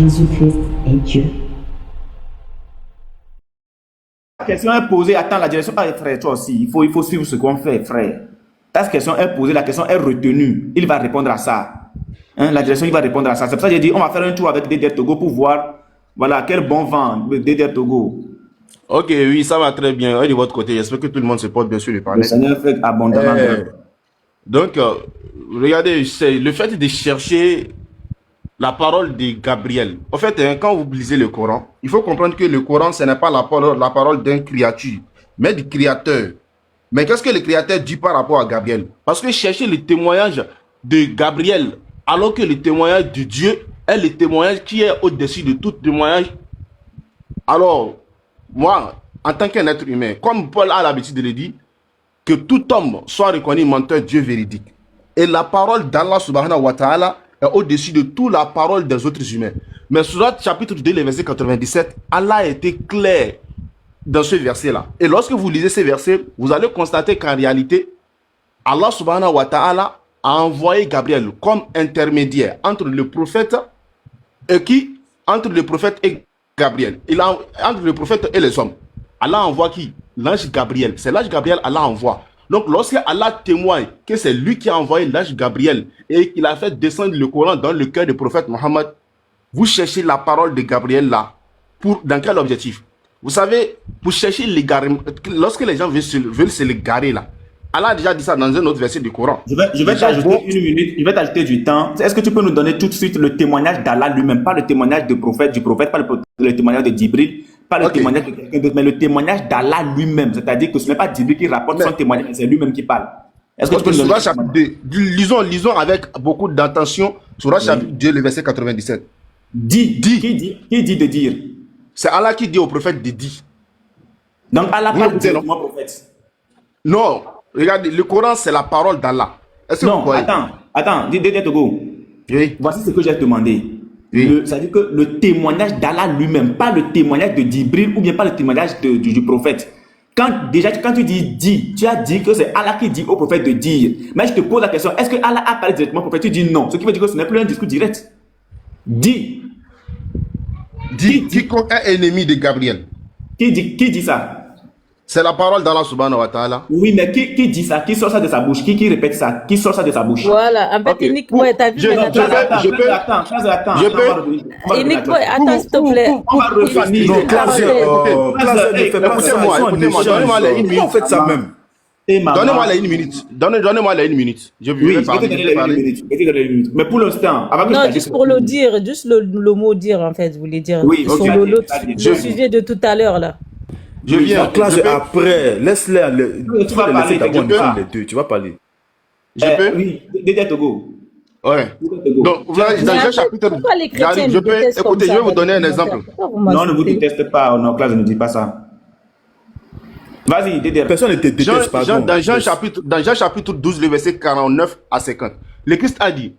Jésus-Christ est Dieu. La question est posée, attends, la direction, frère, toi aussi, il faut suivre ce qu'on fait, frère. Ta question est posée, la question est retenue. Il va répondre à ça. Hein, la direction, il va répondre à ça. C'est pour ça que j'ai dit, on va faire un tour avec DDR Togo pour voir, voilà, quel bon vent, DDR Togo. Ok, oui, ça va très bien. Et de votre côté, j'espère que tout le monde se porte bien sur le Le panel. Seigneur fait abondamment. Donc, regardez, c'est le fait de chercher la parole de Gabriel. En fait, quand vous lisez le Coran, il faut comprendre que le Coran, ce n'est pas la parole d'un créature, mais du Créateur. Mais qu'est-ce que le Créateur dit par rapport à Gabriel? Parce que chercher le témoignage de Gabriel, alors que le témoignage de Dieu est le témoignage qui est au-dessus de tout témoignage. Alors, moi, en tant qu'un être humain, comme Paul a l'habitude de le dire, que tout homme soit reconnu menteur, Dieu véridique. Et la parole d'Allah subhanahu wa ta'ala est au-dessus de toute la parole des autres humains. Mais sur le chapitre 2, le verset 97, Allah a été clair dans ce verset-là. Et lorsque vous lisez ces versets, vous allez constater qu'en réalité, Allah subhanahu wa ta'ala a envoyé Gabriel comme intermédiaire entre le prophète et qui? Entre le prophète et Gabriel. Entre le prophète et les hommes. Allah envoie qui? L'ange Gabriel. C'est l'ange Gabriel, Allah envoie. Donc, lorsque Allah témoigne que c'est lui qui a envoyé l'ange Gabriel et qu'il a fait descendre le Coran dans le cœur du prophète Mohammed, vous cherchez la parole de Gabriel là. Dans quel objectif? Vous savez, pour chercher l'égarement, lorsque les gens veulent se l'égarer là, Allah a déjà dit ça dans un autre verset du Coran. Je vais t'ajouter une minute, je vais t'ajouter du temps. Est-ce que tu peux nous donner tout de suite le témoignage d'Allah lui-même, pas le témoignage du prophète, pas le témoignage de Djibril, pas le témoignage de quelqu'un d'autre, mais le témoignage d'Allah lui-même. C'est-à-dire que ce n'est pas Djibril qui rapporte son témoignage, c'est lui-même qui parle. Est-ce que tu peux nous donner chapitre 2, lisons avec beaucoup d'attention sur chapitre 2, le verset 97. Qui dit de dire? C'est Allah qui dit au prophète de dire. Donc Allah parle directement au prophète. Non, regardez, le Coran c'est la parole d'Allah. Non, attends, dis Togo. Oui. Voici ce que j'ai demandé. Oui. C'est-à-dire que le témoignage d'Allah lui-même, pas le témoignage de Djibril ou bien pas le témoignage du prophète. Quand tu dis, tu as dit que c'est Allah qui dit au prophète de dire. Mais je te pose la question, est-ce que Allah a parlé directement au prophète? Tu dis non. Ce qui veut dire que ce n'est plus un discours direct. Quiconque est ennemi de Gabriel. Qui dit ça? C'est la parole d'Allah subhanahu wa ta'ala. Oui, mais qui dit ça? Qui sort ça de sa bouche? Qui répète ça? Qui sort ça de sa bouche? Voilà, en fait, Nico, t'as vu Attends, s'il te plaît. On va revenir. Écoutez-moi, donnez-moi les 1 minute. Vous faites ça même. Donnez-moi les 1 minute. Donnez-moi les 1 minute. Je vais parler. Mais pour l'instant, non, juste pour le dire, juste le mot dire, en fait, vous voulez dire. Oui, sur le sujet de tout à l'heure, là. Je viens. La classe après. Laisse-les aller. Tu vas parler. Tu vas parler. Je peux? Oui, Dédé Togo. Ouais. Donc, dans Jean chapitre. Écoutez, je vais vous donner un exemple. Non, ne vous déteste pas. Non, classe, ne dis pas ça. Vas-y, Dédé. Personne ne te déteste pas. Dans Jean chapitre 12, le verset 49 à 50, le Christ a dit.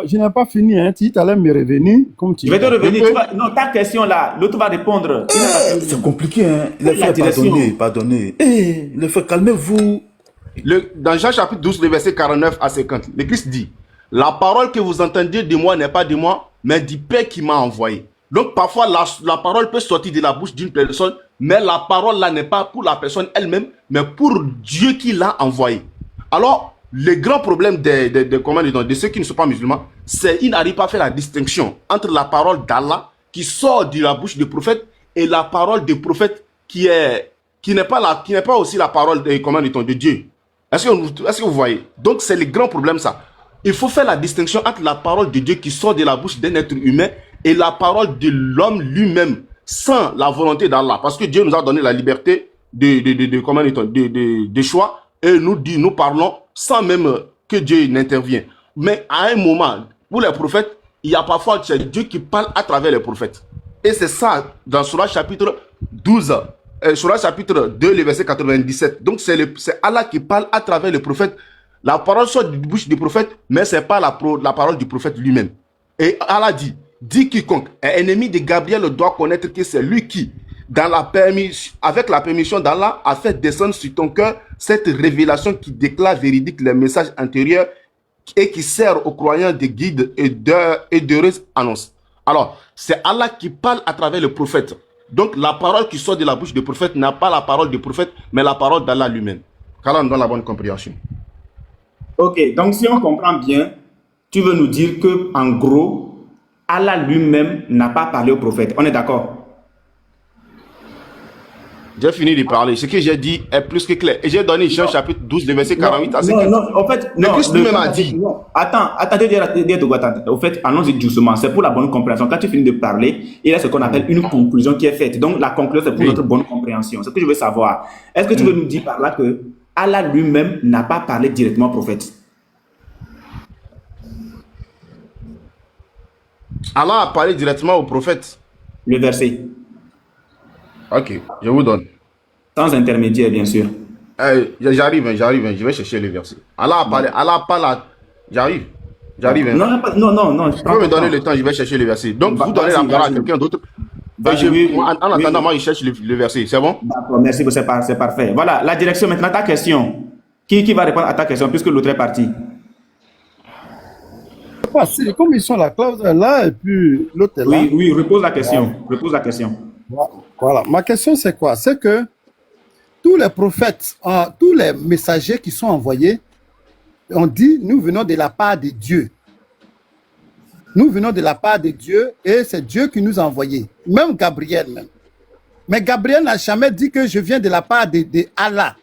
Je n'ai pas fini, hein. Tu allais me revenir comme tu. Je vais te revenir. Non, ta question là, l'autre va répondre. C'est compliqué, hein. Les frères, pardonnez. Les frères, calmez-vous. Dans Jean chapitre 12, le verset 49 à 50, le Christ dit: la parole que vous entendiez de moi n'est pas de moi, mais du Père qui m'a envoyé. Donc parfois la parole peut sortir de la bouche d'une personne, mais la parole là n'est pas pour la personne elle-même, mais pour Dieu qui l'a envoyé. Alors, le grand problème de ceux qui ne sont pas musulmans, c'est qu'ils n'arrivent pas à faire la distinction entre la parole d'Allah qui sort de la bouche du prophète et la parole du prophète qui n'est pas aussi la parole de Dieu. Est-ce que vous voyez? Donc c'est le grand problème ça. Il faut faire la distinction entre la parole de Dieu qui sort de la bouche d'un être humain et la parole de l'homme lui-même sans la volonté d'Allah. Parce que Dieu nous a donné la liberté de choix et nous parlons sans même que Dieu n'intervienne. Mais à un moment, pour les prophètes, il y a parfois Dieu qui parle à travers les prophètes. Et c'est ça dans Surah chapitre 12, Surah chapitre 2, le verset 97. Donc c'est Allah qui parle à travers les prophètes. La parole sort de la bouche du prophète, mais ce n'est pas la parole du prophète lui-même. Et Allah dit quiconque est ennemi de Gabriel doit connaître que c'est lui qui, avec la permission d'Allah, a fait descendre sur ton cœur cette révélation qui déclare véridique les messages intérieurs et qui sert aux croyants de guide et d'heureuse annonce. Alors, c'est Allah qui parle à travers le prophète. Donc, la parole qui sort de la bouche du prophète n'est pas la parole du prophète, mais la parole d'Allah lui-même. Qu'Allah nous donne la bonne compréhension. Ok, donc si on comprend bien, tu veux nous dire que en gros, Allah lui-même n'a pas parlé au prophète. On est d'accord? J'ai fini de parler. Ce que j'ai dit est plus que clair. Et j'ai donné Jean chapitre 12, le verset 48 à 50. Non, en fait, Le non. Christ lui-même a dit. Attends, au fait, allons-y doucement. C'est pour la bonne compréhension. Quand tu finis de parler, il y a ce qu'on appelle une conclusion qui est faite. Donc, la conclusion, c'est pour notre bonne compréhension. C'est ce que je veux savoir. Est-ce que tu veux nous dire par là que Allah lui-même n'a pas parlé directement au prophète? Allah a parlé directement au prophète. Le verset. Ok, je vous donne. Sans intermédiaire, bien sûr. J'arrive, je vais chercher le verset. Allah a parlé, Allah parle. J'arrive. Non. Tu peux me donner le temps, je vais chercher le verset. Donc, vous donnez la parole à quelqu'un d'autre. En attendant, moi, je cherche le verset. C'est bon? D'accord, merci, c'est parfait. Voilà, la direction. Maintenant, ta question. Qui va répondre à ta question puisque l'autre est parti? Comme ils sont la clause est là et puis l'autre est là. Oui, repose la question. Repose la question. Voilà. Ma question, c'est quoi? C'est que tous les prophètes, tous les messagers qui sont envoyés, on dit, nous venons de la part de Dieu. Nous venons de la part de Dieu et c'est Dieu qui nous a envoyés. Même Gabriel, même. Mais Gabriel n'a jamais dit que je viens de la part de Allah.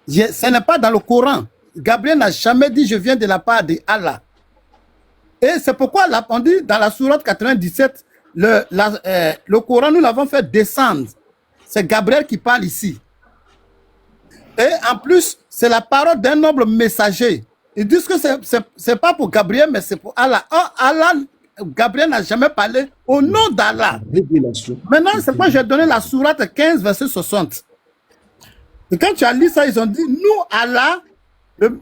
Ce n'est pas dans le Coran. Gabriel n'a jamais dit je viens de la part de Allah. Et c'est pourquoi on dit dans la sourate 97, le Coran, nous l'avons fait descendre. C'est Gabriel qui parle ici. Et en plus, c'est la parole d'un noble messager. Ils disent que c'est pas pour Gabriel, mais c'est pour Allah. Or, Gabriel n'a jamais parlé au nom d'Allah. Maintenant, c'est pourquoi j'ai donné la sourate 15, verset 60. Et quand tu as lu ça, ils ont dit, nous, Allah,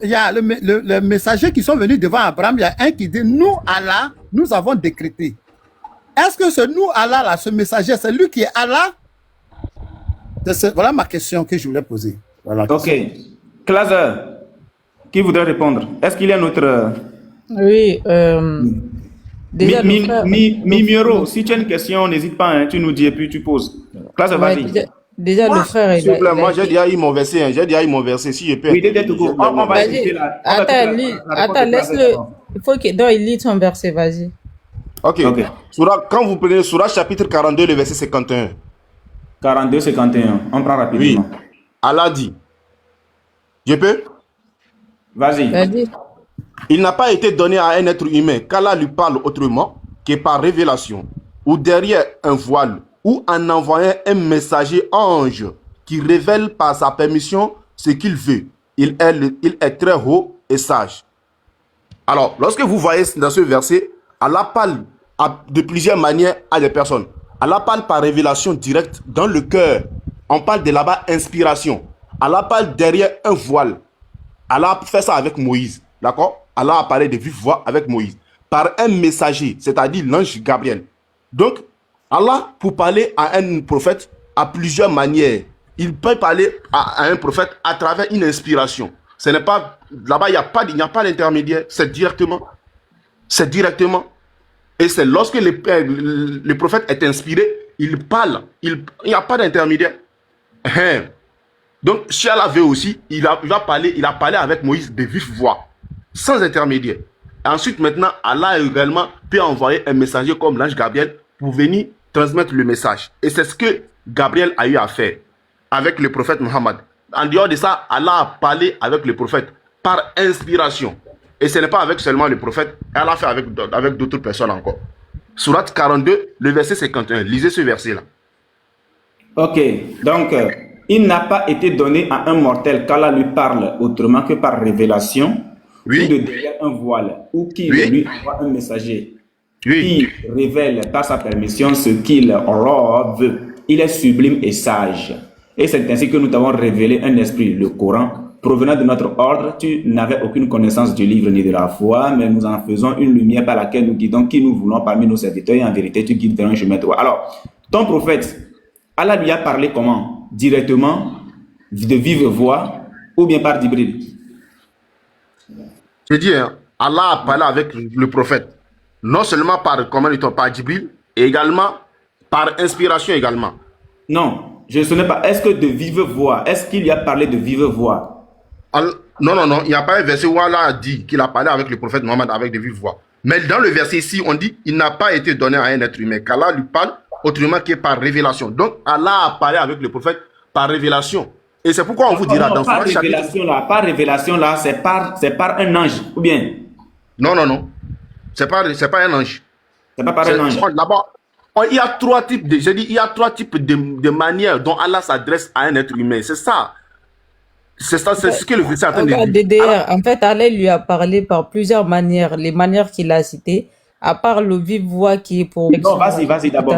il y a le messager qui sont venus devant Abraham, il y a un qui dit, nous, Allah, nous avons décrété. Est-ce que ce nous, Allah, là, ce messager, c'est lui qui est Allah? Voilà ma question que je voulais poser. Voilà. Ok. Claser, qui voudrait répondre? Est-ce qu'il y a un autre... Oui. Déjà, Mimiero, si tu as une question, n'hésite pas, hein, tu nous dis et puis tu poses. Claser, vas-y. Déjà, le frère... S'il vous plaît, moi, j'ai déjà eu mon verset. Si je peux... Oui, on va essayer là. Attends, laisse-le. Il faut qu'il lit son verset, vas-y. Ok. Quand vous prenez Sourate chapitre 42, le verset 51. 42, 51. On prend rapidement. Oui. Allah dit. Je peux? Vas-y. Il n'a pas été donné à un être humain qu'Allah lui parle autrement que par révélation, ou derrière un voile, ou en envoyant un messager ange qui révèle par sa permission ce qu'il veut. Il est très haut et sage. Alors, lorsque vous voyez dans ce verset, Allah parle de plusieurs manières à des personnes. Allah parle par révélation directe dans le cœur. On parle de là-bas inspiration. Allah parle derrière un voile. Allah fait ça avec Moïse. D'accord? Allah a parlé de vive voix avec Moïse. Par un messager, c'est-à-dire l'ange Gabriel. Donc, Allah, pour parler à un prophète, a plusieurs manières. Il peut parler à un prophète à travers une inspiration. Ce n'est pas... Là-bas, il n'y a pas d'intermédiaire. C'est directement. Et c'est lorsque le prophète est inspiré, il parle. Il n'y a pas d'intermédiaire. Donc, si Allah veut aussi, il a parlé avec Moïse de vive voix, sans intermédiaire. Ensuite, maintenant, Allah également peut envoyer un messager comme l'ange Gabriel pour venir transmettre le message. Et c'est ce que Gabriel a eu à faire avec le prophète Mohammed. En dehors de ça, Allah a parlé avec le prophète par inspiration. Et ce n'est pas avec seulement le prophète, Allah a fait avec d'autres personnes encore. Sourate 42, le verset 51. Lisez ce verset-là. Ok, donc, il n'a pas été donné à un mortel qu'Allah lui parle autrement que par révélation, ou de derrière un voile, ou qu'il lui envoie un messager qui révèle par sa permission ce qu'il veut. Il est sublime et sage. Et c'est ainsi que nous t'avons révélé un esprit, le Coran, provenant de notre ordre. Tu n'avais aucune connaissance du livre ni de la foi, mais nous en faisons une lumière par laquelle nous guidons qui nous voulons parmi nos serviteurs, et en vérité tu guides vers un chemin droit. Alors, ton prophète, Allah lui a parlé comment? Directement, de vive voix, ou bien par Jibril? Je dis, Allah a parlé avec le prophète. Non seulement par, comment dit-on, par Djibril, et également par inspiration également. Non, je ne sais pas. Est-ce que de vive voix, est-ce qu'il y a parlé de vive voix? Non, il n'y a pas un verset où Allah a dit qu'il a parlé avec le prophète Mohammed avec de vive voix. Mais dans le verset ici, on dit il n'a pas été donné à un être humain, qu'Allah lui parle autrement que par révélation. Donc Allah a parlé avec le prophète par révélation. Et c'est pourquoi on vous dira dans pas ce révélation là, pas révélation là, c'est par un ange, ou bien? Non. C'est pas un ange. C'est pas par un ange. Là-bas, il y a trois types de, j'ai dit, il y a trois types de manières dont Allah s'adresse à un être humain. C'est ça. C'est ça, c'est ce que le verset est en train de dire. DDR, en fait, Allah lui a parlé par plusieurs manières. Les manières qu'il a citées, à part le vive voix qui est pour... Non, vas-y d'abord.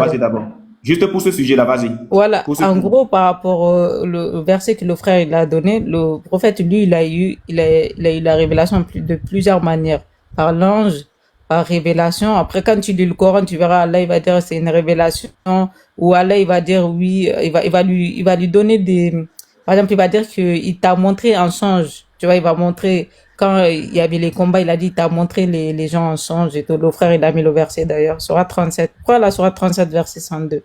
Juste pour ce sujet-là, vas-y. Voilà, en gros, par rapport au verset que le frère il a donné, le prophète, lui, il a eu la révélation de plusieurs manières. Par l'ange, par révélation. Après, quand tu lis le Coran, tu verras, Allah, il va dire c'est une révélation. Ou Allah, il va dire oui, il va lui donner des... Par exemple, il va dire qu'il t'a montré un songe. Tu vois, il va montrer... Quand il y avait les combats, il a dit, il t'a montré les gens en songe et tout. Le frère, il a mis le verset d'ailleurs. Surah 37. Pourquoi la Surah 37, verset 102?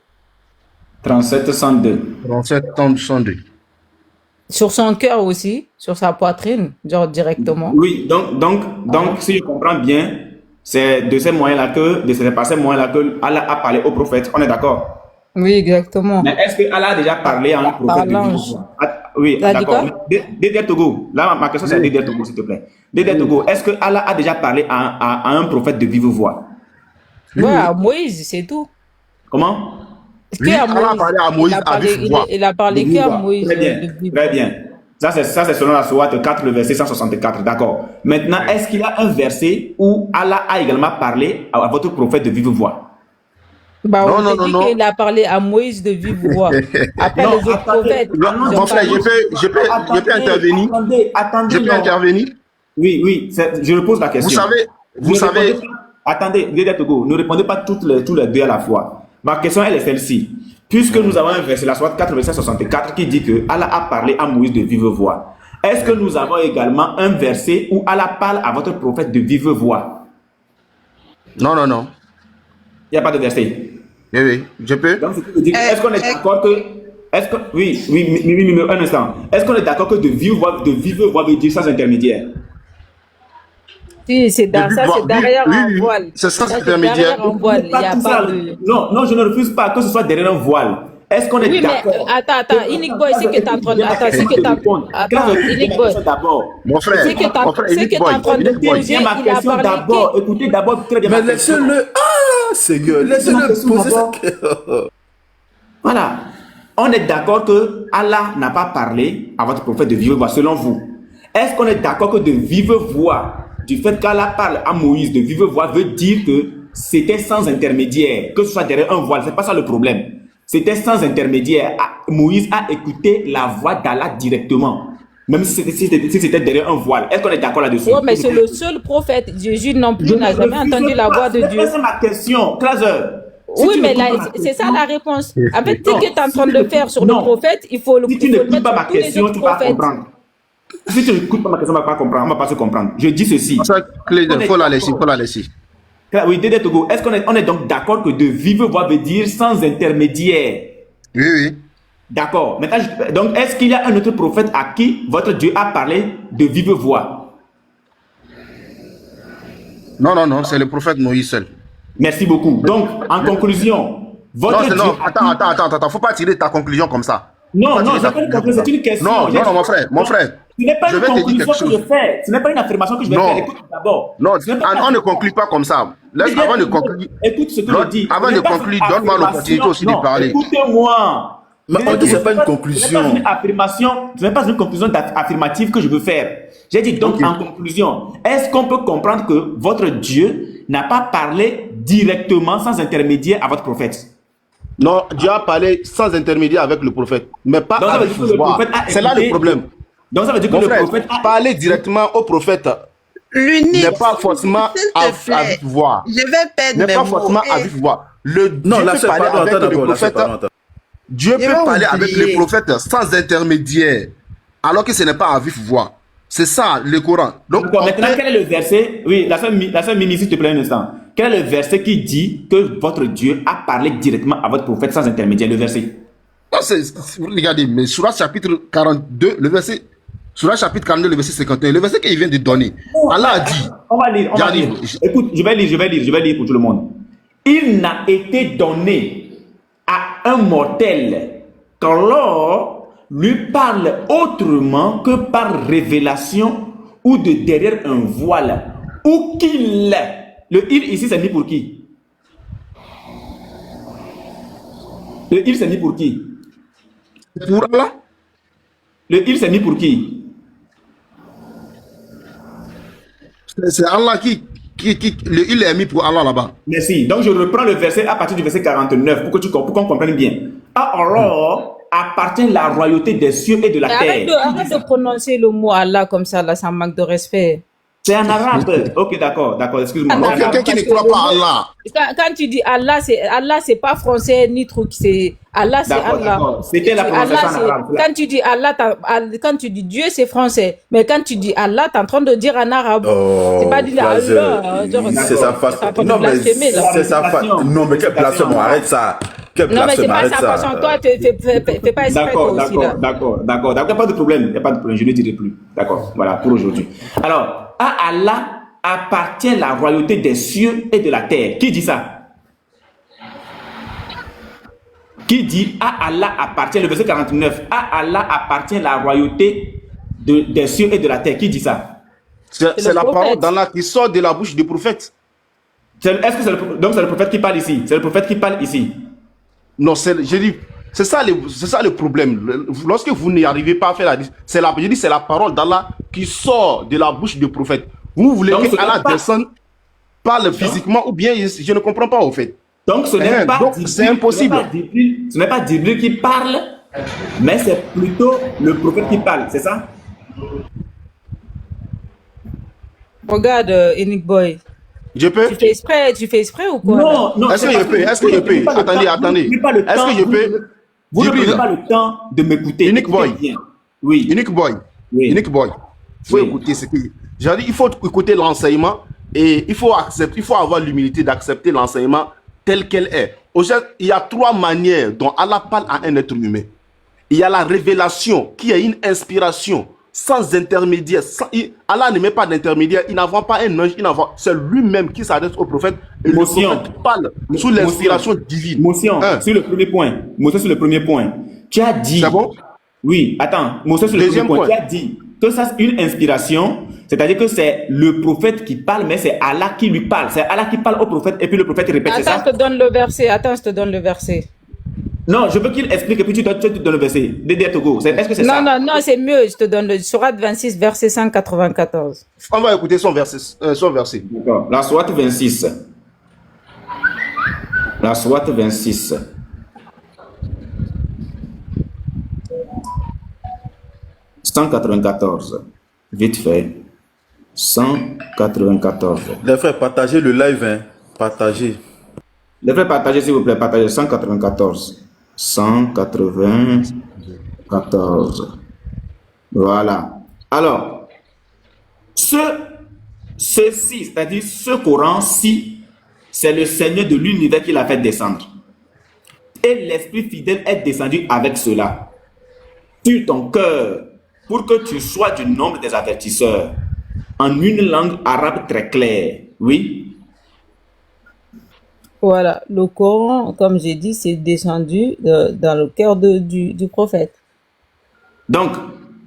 37, 102. 37, 102. Sur son cœur aussi, sur sa poitrine, genre directement. Oui, donc, si je comprends bien, c'est de ces moyens-là par ces moyens-là que Allah a parlé au prophète. On est d'accord? Oui, exactement. Mais est-ce que Allah a déjà parlé à un prophète de vive voix? Oui, d'accord. Dédé Togo, là, ma question c'est à Dédé Togo, s'il te plaît. Dédé Togo, est-ce que Allah a déjà parlé à un prophète de vive voix? Ouais, à Moïse, c'est tout. Comment? Oui, Allah a parlé à Moïse à vive voix. Il a parlé qu'à Moïse. Très bien. Ça, c'est selon la Sourate 4, le verset 164, d'accord. Maintenant, est-ce qu'il y a un verset où Allah a également parlé à votre prophète de vive voix? Bah, on a dit qu'il a parlé à Moïse de vive voix. Après les autres prophètes. Mon frère, je peux intervenir? Attendez. Je peux intervenir? Oui, je repose la question. Vous savez. Attendez, Dédé Togo, ne répondez pas tous les deux à la fois. Ma question, elle est celle-ci. Puisque nous avons un verset, la Sourate 4, verset 64, qui dit que Allah a parlé à Moïse de vive voix. Est-ce que nous avons également un verset où Allah parle à votre prophète de vive voix? Non. Il n'y a pas de verset. Oui, je peux. Donc, est-ce qu'on est d'accord que... Oui, un instant. Est-ce qu'on est d'accord que de vive voix veut dire sans intermédiaire? Si, c'est derrière un voile. C'est sans intermédiaire. Non, je ne refuse pas que ce soit derrière un voile. Est-ce qu'on est d'accord? Attends, Unique Boy, c'est que tu es en train de... Attends, Unique Boy. Mon frère, c'est que tu es en train de poser ma question d'abord. Écoutez d'abord très bien. Mais laissez-le... Ah, Seigneur, laissez-le poser sa question. Voilà. On est d'accord que Allah n'a pas parlé à votre prophète de vive voix, selon vous. Est-ce qu'on est d'accord que de vive voix, du fait qu'Allah parle à Moïse de vive voix, veut dire que c'était sans intermédiaire, que ce soit derrière un voile? C'est pas ça le problème. C'était sans intermédiaire. Moïse a écouté la voix d'Allah directement, même si c'était derrière un voile. Est-ce qu'on est d'accord là-dessus? Oui, mais c'est le seul prophète. Jésus non plus n'a jamais entendu la voix de Dieu. C'est ma question, Claser. Oui, mais c'est ça la réponse. En fait, ce que tu es en train de faire sur le prophète, il faut le Si tu n'écoutes pas ma question, tu vas comprendre. Si tu n'écoutes pas ma question, on ne va pas comprendre. On ne va pas se comprendre. Je dis ceci. Il faut la laisser. Oui, Dédé Togo, est-ce qu'on est donc d'accord que de vive voix veut dire sans intermédiaire? Oui. D'accord. Maintenant, donc, est-ce qu'il y a un autre prophète à qui votre Dieu a parlé de vive voix? Non, c'est le prophète Moïse seul. Merci beaucoup. Donc, en conclusion, votre Dieu... Non, attends, faut pas tirer ta conclusion comme ça. Non, c'est pas une conclusion, c'est une question. Non, mon frère. Ce n'est pas une conclusion que je fais. Ce n'est pas une affirmation que je vais faire. Écoute d'abord. Non, on ne conclut pas comme ça. Avant de conclure. Écoute ce que je dis. Avant de conclure, donne-moi l'opportunité aussi de parler. Écoutez-moi. Mais on dit que ce n'est pas une conclusion. Ce n'est pas une conclusion affirmative que je veux faire. J'ai dit donc en conclusion, est-ce qu'on peut comprendre que votre Dieu n'a pas parlé directement sans intermédiaire à votre prophète? Non, Dieu a parlé sans intermédiaire avec le prophète, mais pas avec voix. C'est là le problème. Donc ça veut dire que le prophète a parlé directement au prophète. L'unique. N'est pas forcément à vive voix. Je vais perdre n'est mes pas mots. forcément à vive voix. Dieu peut parler avec le prophète sans intermédiaire, alors que ce n'est pas à vive voix. C'est ça le Coran. Donc, maintenant, quel est le verset? Oui, la sœur Mimi, s'il te plaît un instant. quel est le verset qui dit que votre Dieu a parlé directement à votre prophète sans intermédiaire? Le verset. Non, regardez, mais Surah chapitre 42, le verset. Surah chapitre 42, le verset 51, le verset qu'il vient de donner. Allah a dit. On va lire. Écoute, je vais lire pour tout le monde. Il n'a été donné à un mortel qu'Allah lui parle autrement que par révélation ou de derrière un voile, ou qu'il est. Le il ici, c'est mis pour qui? Le il, c'est mis pour qui? Pour Allah. Le il, c'est mis pour qui? C'est Allah il est mis pour Allah là-bas. Merci. Donc je reprends le verset à partir du verset 49 pour qu'on comprenne bien. À Allah appartient la royauté des cieux et de la terre. Arrête de prononcer le mot Allah comme ça, là, ça manque de respect. C'est en arabe. Ok, d'accord, excuse-moi. Donc quelqu'un qui ne croit pas à Allah. Quand tu dis Allah, c'est pas français ni truc, c'est Allah, c'est Allah. C'était la prononciation en arabe. Quand tu dis Allah, quand tu dis Dieu, c'est français. Mais quand tu dis Allah, tu es en train de dire en arabe. C'est pas dire Allah. C'est sa façon. Non, mais c'est sa façon. Non, mais quelle blasphème, arrête ça. Non, mais c'est pas sa façon. Toi, fais pas exprès toi aussi là. D'accord. Pas de problème. Il n'y a pas de problème. Je ne dirai plus. D'accord. Voilà, pour aujourd'hui. Alors, à Allah appartient la royauté des cieux et de la terre. Qui dit ça? Qui dit à Allah appartient, le verset 49, à Allah appartient la royauté des cieux et de la terre. Qui dit ça? C'est la parole d'Allah qui sort de la bouche du prophète. Est-ce que donc c'est le prophète qui parle ici? C'est le prophète qui parle ici? Non, c'est ça le problème. Lorsque vous n'y arrivez pas à faire c'est la parole d'Allah qui sort de la bouche du prophète. Vous voulez que Allah descende, parle physiquement, ou bien je ne comprends pas au fait. Donc ce n'est pas c'est impossible. Ce n'est pas Jibril qui parle, mais c'est plutôt le prophète qui parle, c'est ça? Regarde, Enoch Boy. Je peux? Tu fais exprès ou quoi? Non. Est-ce que je peux? Attendez. Est-ce que je peux? Vous ne prenez pas le temps de m'écouter. Enoch Boy. Oui. Enoch Boy. Il faut écouter ce que... J'ai dit, il faut écouter l'enseignement et il faut avoir l'humilité d'accepter l'enseignement tel qu'elle est. Aujourd'hui, il y a 3 manières dont Allah parle à un être humain. Il y a la révélation qui est une inspiration sans intermédiaire. Allah ne met pas d'intermédiaire, il n'envoie pas un ange, c'est lui-même qui s'adresse au prophète et le prophète parle sous l'inspiration divine. Motion, sur le premier point. Tu as dit... C'est bon? Oui, attends, Motion sur le premier point. Tu as dit que ça c'est une inspiration, c'est-à-dire que c'est le prophète qui parle, mais c'est Allah qui lui parle. C'est Allah qui parle au prophète et puis le prophète répète, c'est ça? Attends, je te donne le verset. Non, je veux qu'il explique et puis tu donnes le verset. Dédé Togo, est-ce que c'est ça? Non, c'est mieux. Je te donne le Sourate 26, verset 194. On va écouter son verset. D'accord. La Sourate 26. La Sourate 26. « 194. Vite fait. 194. Les frères, partagez le live, hein. Partagez. Les frères, partagez s'il vous plaît. Partagez 194. 194. Voilà. Alors, ceci, c'est-à-dire ce Coran-ci, c'est le Seigneur de l'univers qui l'a fait descendre. Et l'Esprit fidèle est descendu avec cela sur ton cœur pour que tu sois du nombre des avertisseurs en une langue arabe très claire. Oui. Voilà, le Coran, comme j'ai dit, c'est descendu dans le cœur du prophète. Donc,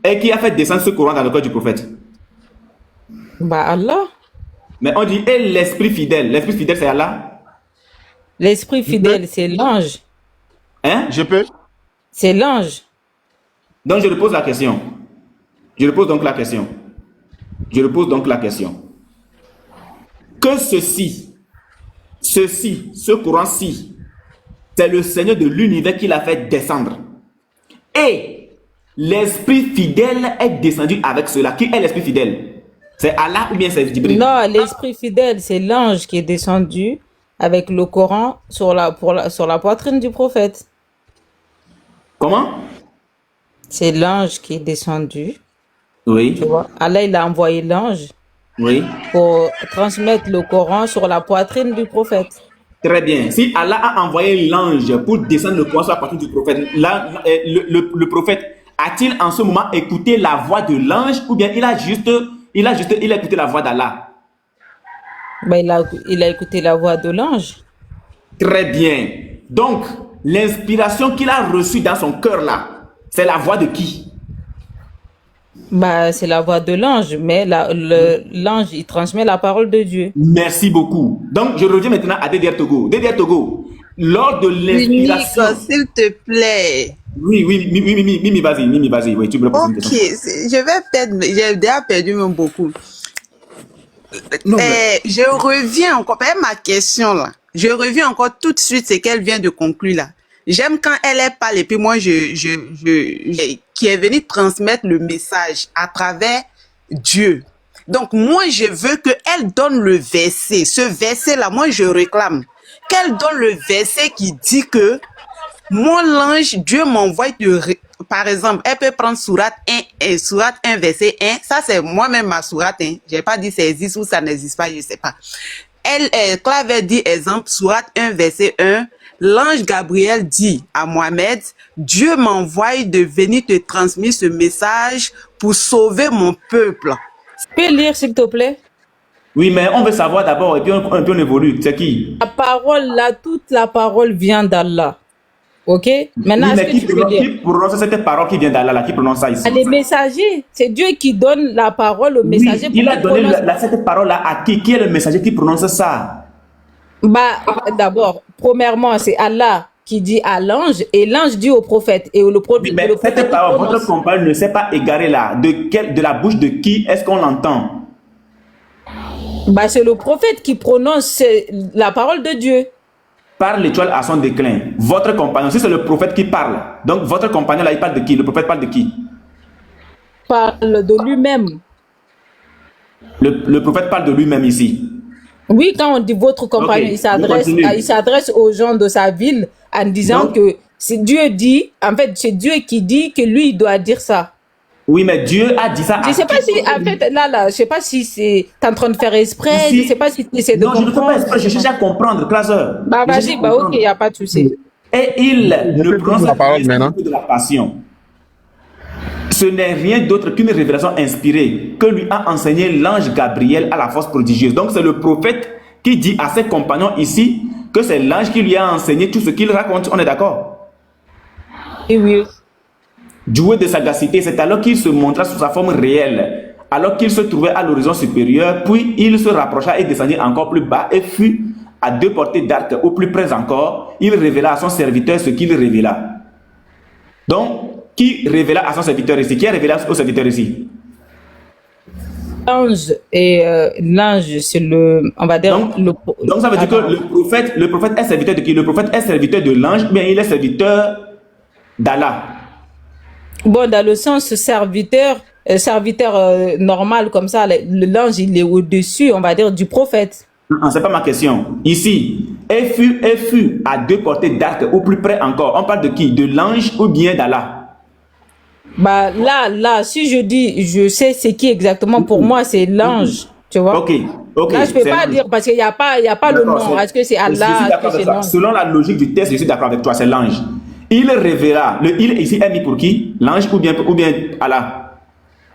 et qui a fait descendre ce Coran dans le cœur du prophète? Bah Allah. Mais on dit, et l'Esprit fidèle. L'Esprit fidèle, c'est Allah? L'Esprit fidèle, c'est l'ange. Hein? Je peux? C'est l'ange. Donc, je repose la question. Je repose donc la question. Que ce Coran-ci, c'est le Seigneur de l'univers qui l'a fait descendre. Et l'Esprit fidèle est descendu avec cela. Qui est l'Esprit fidèle? C'est Allah ou bien c'est Jibril? Non, l'Esprit fidèle, c'est l'ange qui est descendu avec le Coran sur la poitrine du prophète. Comment? C'est l'ange qui est descendu. Oui. Tu vois? Allah, il a envoyé l'ange Oui. pour transmettre le Coran sur la poitrine du prophète. Très bien. Si Allah a envoyé l'ange pour descendre le Coran sur la partie du prophète, le prophète a-t-il en ce moment écouté la voix de l'ange ou bien il a écouté la voix d'Allah? Ben, il a écouté la voix de l'ange. Très bien. Donc, l'inspiration qu'il a reçue dans son cœur là, c'est la voix de qui? Bah, c'est la voix de l'ange, mais l'ange, il transmet la parole de Dieu. Merci beaucoup. Donc, je reviens maintenant à Dédé Togo. Dédé Togo, lors de l'inspiration... Nico, s'il te plaît. Oui, Mimi, vas-y. Oui, tu me poses une Ok, question. je vais peut-être... J'ai déjà perdu même beaucoup. Non, mais Je reviens encore, ma question là. Je reviens encore tout de suite, c'est qu'elle vient de conclure là. J'aime quand elle parle et puis moi, qui est venue transmettre le message à travers Dieu. Donc, moi, je veux qu'elle donne le verset. Ce verset-là, moi, je réclame. Qu'elle donne le verset qui dit que mon ange, Dieu m'envoie par exemple, elle peut prendre sourate 1, sourate 1, verset 1. Ça, c'est moi-même ma sourate 1. J'ai pas dit ça existe ou ça n'existe pas, je sais pas. Clave dit exemple, sourate 1, verset 1. L'ange Gabriel dit à Mohamed, Dieu m'envoie de venir te transmettre ce message pour sauver mon peuple. Tu peux lire, s'il te plaît? Oui, mais on veut savoir d'abord, et puis on évolue. C'est qui? La parole là, toute la parole vient d'Allah. Ok? Maintenant, Oui, est-ce mais que tu peux lire? qui prononce cette parole qui vient d'Allah, là, qui prononce ça ici? Les messagers, c'est Dieu qui donne la parole aux Oui, messagers. il a donné cette parole-là à qui? Qui est le messager qui prononce ça? Bah, d'abord, premièrement, c'est Allah qui dit à l'ange et l'ange dit au prophète. Et le Oui, mais cette parole, votre compagne ne s'est pas égarée là. De la bouche de qui est-ce qu'on l'entend? Bah, c'est le prophète qui prononce la parole de Dieu. Par l'étoile à son déclin. Votre compagnon, si c'est le prophète qui parle, donc votre compagnon là, il parle de qui? Le prophète parle de qui? Parle de lui-même. Le prophète parle de lui-même ici. Oui, quand on dit votre compagnon, Ok, il s'adresse aux gens de sa ville en disant Donc, que c'est Dieu dit, en fait, c'est Dieu qui dit que lui, il doit dire ça. Oui, mais Dieu a dit ça. Je sais pas si, en fait, là, je sais pas si c'est, t'es en train de faire exprès, Ici- je sais pas si tu essaies de Non, je ne fais comprendre. pas exprès, je cherche à comprendre, classeur. Bah, Je cherche vas-y, à bah, ok, comprendre. il n'y a pas de souci. Et il ne peux prononce prendre la parole maintenant. que de la passion. Ce n'est rien d'autre qu'une révélation inspirée que lui a enseigné l'ange Gabriel à la force prodigieuse. Donc c'est le prophète qui dit à ses compagnons ici que c'est l'ange qui lui a enseigné tout ce qu'il raconte. On est d'accord? Oui, oui. Doué de sagacité, c'est alors qu'il se montra sous sa forme réelle, alors qu'il se trouvait à l'horizon supérieur, puis il se rapprocha et descendit encore plus bas et fut à 2 portées d'arc, au plus près encore, il révéla à son serviteur ce qu'il révéla. Donc, qui révéla à son serviteur ici? Qui a révélé au serviteur ici? L'ange et l'ange, c'est on va dire Donc ça veut dire que le prophète est serviteur de qui? Le prophète est serviteur de l'ange, mais il est serviteur d'Allah. Bon, dans le sens serviteur normal comme ça, l'ange il est au-dessus, on va dire, du prophète. Non, c'est pas ma question. Ici, et fut à 2 portées d'arc, ou plus près encore. On parle de qui? De l'ange ou bien d'Allah? Bah là, si je dis, je sais c'est qui exactement, pour moi c'est l'ange, tu vois. Ok. Là, je peux pas dire parce qu'il n'y a pas le nom. Est-ce que c'est Allah? Est-ce que c'est l'ange? Selon la logique du texte, je suis d'accord avec toi, c'est l'ange. Il révéla. Le il ici est mis pour qui? L'ange ou bien Allah?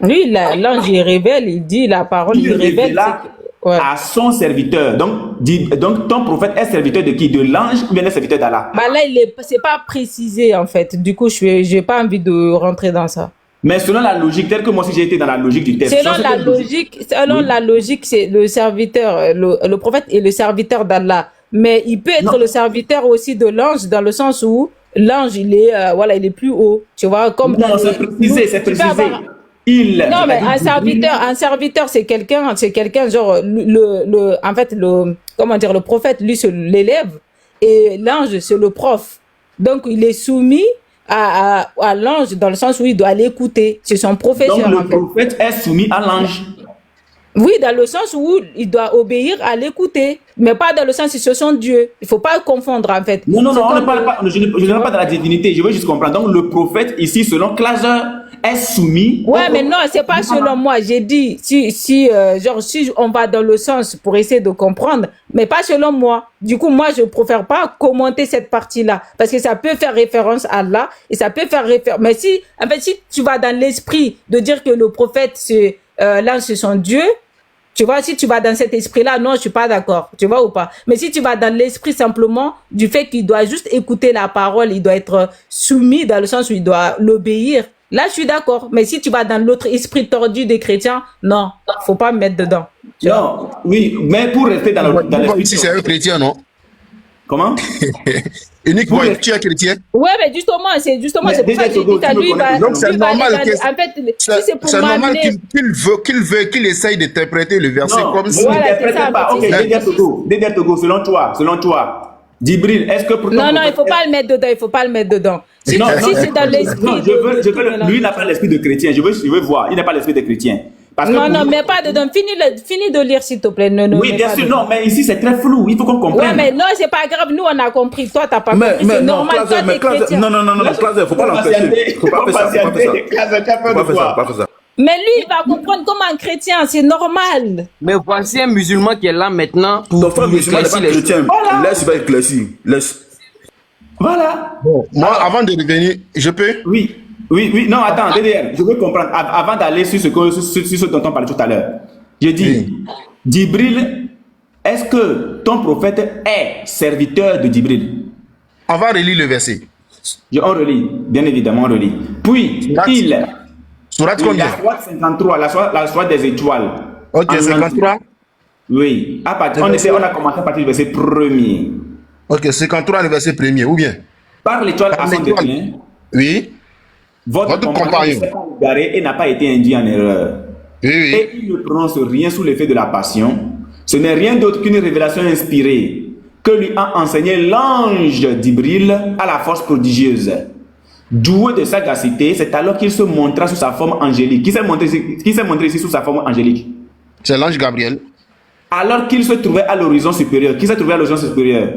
Lui, l'ange, il révèle, il dit la parole, il révèle. Révéla Ouais. à son serviteur. Donc, ton prophète est serviteur de qui? De l'ange ou bien est serviteur d'Allah? Bah là, c'est pas précisé en fait. Du coup, j'ai pas envie de rentrer dans ça. Mais selon la logique, telle que moi aussi j'ai été dans la logique du texte. Selon la logique, c'est le serviteur, le prophète est le serviteur d'Allah. Mais il peut être le serviteur aussi de l'ange dans le sens où l'ange, il est plus haut. Tu vois, comme. Non, c'est précisé, c'est précisé. Non, mais un serviteur, c'est quelqu'un, genre, comment dire, le prophète, lui, c'est l'élève, et l'ange, c'est le prof. Donc, il est soumis à l'ange dans le sens où il doit l'écouter. C'est son professeur. Donc, le prophète est soumis à l'ange. Oui, dans le sens où il doit obéir à l'écouter, mais pas dans le sens où ce sont Dieu. Il faut pas confondre, en fait. Non, on ne parle pas, je ne parle pas de la divinité, je veux juste comprendre. Donc, le prophète, ici, selon Claser, est soumis. Ouais, mais non, c'est pas selon moi. J'ai dit, si on va dans le sens pour essayer de comprendre, mais pas selon moi. Du coup, moi, je préfère pas commenter cette partie-là, parce que ça peut faire référence à Allah, et ça peut faire référence. Mais si tu vas dans l'esprit de dire que le prophète, l'ange, c'est son Dieu, tu vois, si tu vas dans cet esprit-là, non, je suis pas d'accord, tu vois ou pas. Mais si tu vas dans l'esprit simplement du fait qu'il doit juste écouter la parole, il doit être soumis dans le sens où il doit l'obéir, là, je suis d'accord. Mais si tu vas dans l'autre esprit tordu des chrétiens, non, faut pas me mettre dedans. Non, oui, mais pour rester dans l'esprit... Si c'est un chrétien, non? Comment? Uniquement, tu es chrétien? Ouais, mais justement, c'est pour ça que j'ai dit à lui, donc c'est normal en fait, si c'est pour normal m'amener... qu'il essaye d'interpréter le verset non, comme vous si... n'interprétez pas. Ok, Dédé Togo, selon toi, Djibril, est-ce que pour Non, il faut pas le mettre dedans, Si c'est dans l'esprit lui, il n'a pas l'esprit de chrétien. Je veux voir. Il n'a pas l'esprit de chrétien. Non, mais pas dedans. Finis de lire, s'il te plaît. Non, oui, bien sûr, non, mais ici, c'est très flou. Il faut qu'on comprenne. Ouais, mais non, c'est pas grave. Nous, on a compris. Toi, t'as pas compris. C'est normal, toi, t'es chrétien. Non, Clazer, faut pas l'empêcher. Faut pas faire ça. Mais lui, il va comprendre comme un chrétien. C'est normal. Mais voici un musulman qui est là maintenant pour... Ton frère musulman n'est pas chrétien. Laisse, il va éclaircir. Laisse. Voilà. Bon, moi, avant de revenir, je peux? Oui, non, attends, DDR, je veux comprendre. Avant d'aller sur ce dont on parlait tout à l'heure, j'ai dit, Djibril, est-ce que ton prophète est serviteur de Djibril? On va relire le verset. On relit, bien évidemment, on relit. Puis, Sourate combien? La sourate 53, la sourate des étoiles. Ok, 53. Oui, on a commencé à partir du verset 1er. Ok, 53, le verset 1er, ou bien? Par l'étoile à son déclin. Oui. Votre compagnon s'est égaré et n'a pas été induit en erreur. Oui. Et il ne prononce rien sous l'effet de la passion. Ce n'est rien d'autre qu'une révélation inspirée que lui a enseigné l'ange d'Ibril à la force prodigieuse. Doué de sagacité, c'est alors qu'il se montra sous sa forme angélique. Qui s'est montré ici sous sa forme angélique? C'est l'ange Gabriel. Alors qu'il se trouvait à l'horizon supérieur. Qui s'est trouvé à l'horizon supérieur?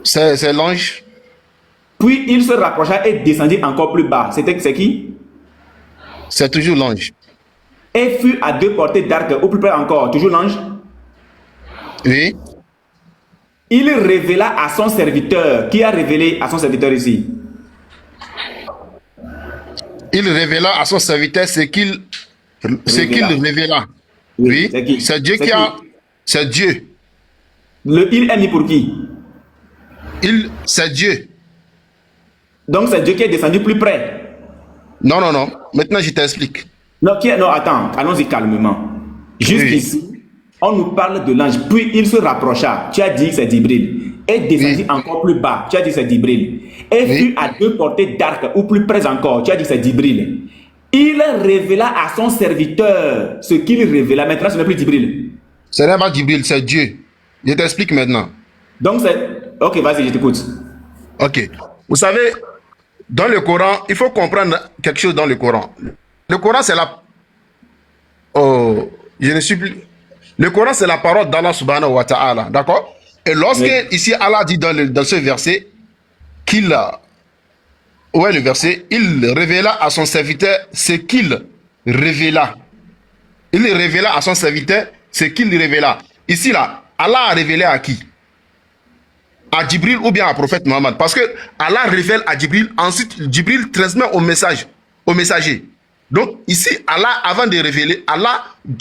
C'est l'ange. Puis il se rapprocha et descendit encore plus bas. C'est qui? C'est toujours l'ange. Et fut à 2 portées d'arc, au plus près encore. Toujours l'ange? Oui. Il révéla à son serviteur. Qui a révélé à son serviteur ici? Il révéla à son serviteur ce qu'il révéla. Oui. C'est Dieu qui a... C'est Dieu. Il est mis pour qui? C'est Dieu. Donc c'est Dieu qui est descendu plus près. Non. Maintenant, je t'explique. Non, attends. Allons-y calmement. Jusqu'ici, on nous parle de l'ange. Puis il se rapprocha. Tu as dit que c'est Djibril. Et descendit encore plus bas. Tu as dit que c'est Djibril. Et fut à 2 portées d'arc, ou plus près encore. Tu as dit que c'est Djibril. Il révéla à son serviteur ce qu'il révéla. Maintenant, ce n'est plus Djibril. Ce n'est pas Djibril, c'est Dieu. Je t'explique maintenant. Donc c'est... Ok, vas-y, je t'écoute. Ok. Vous savez, dans le Coran, il faut comprendre quelque chose dans le Coran. Le Coran, c'est la... Oh, je ne suis plus... Le Coran, c'est la parole d'Allah subhanahu wa ta'ala. D'accord? Et lorsque, ici, Allah dit dans ce verset, qu'il a... Ouais, le verset, il révéla à son serviteur ce qu'il révéla. Il révéla à son serviteur ce qu'il révéla. Ici, là, Allah a révélé à qui? À Djibril ou bien à prophète Mohammed. Parce que Allah révèle à Djibril, ensuite Djibril transmet au messager. Donc ici, Allah, avant de révéler,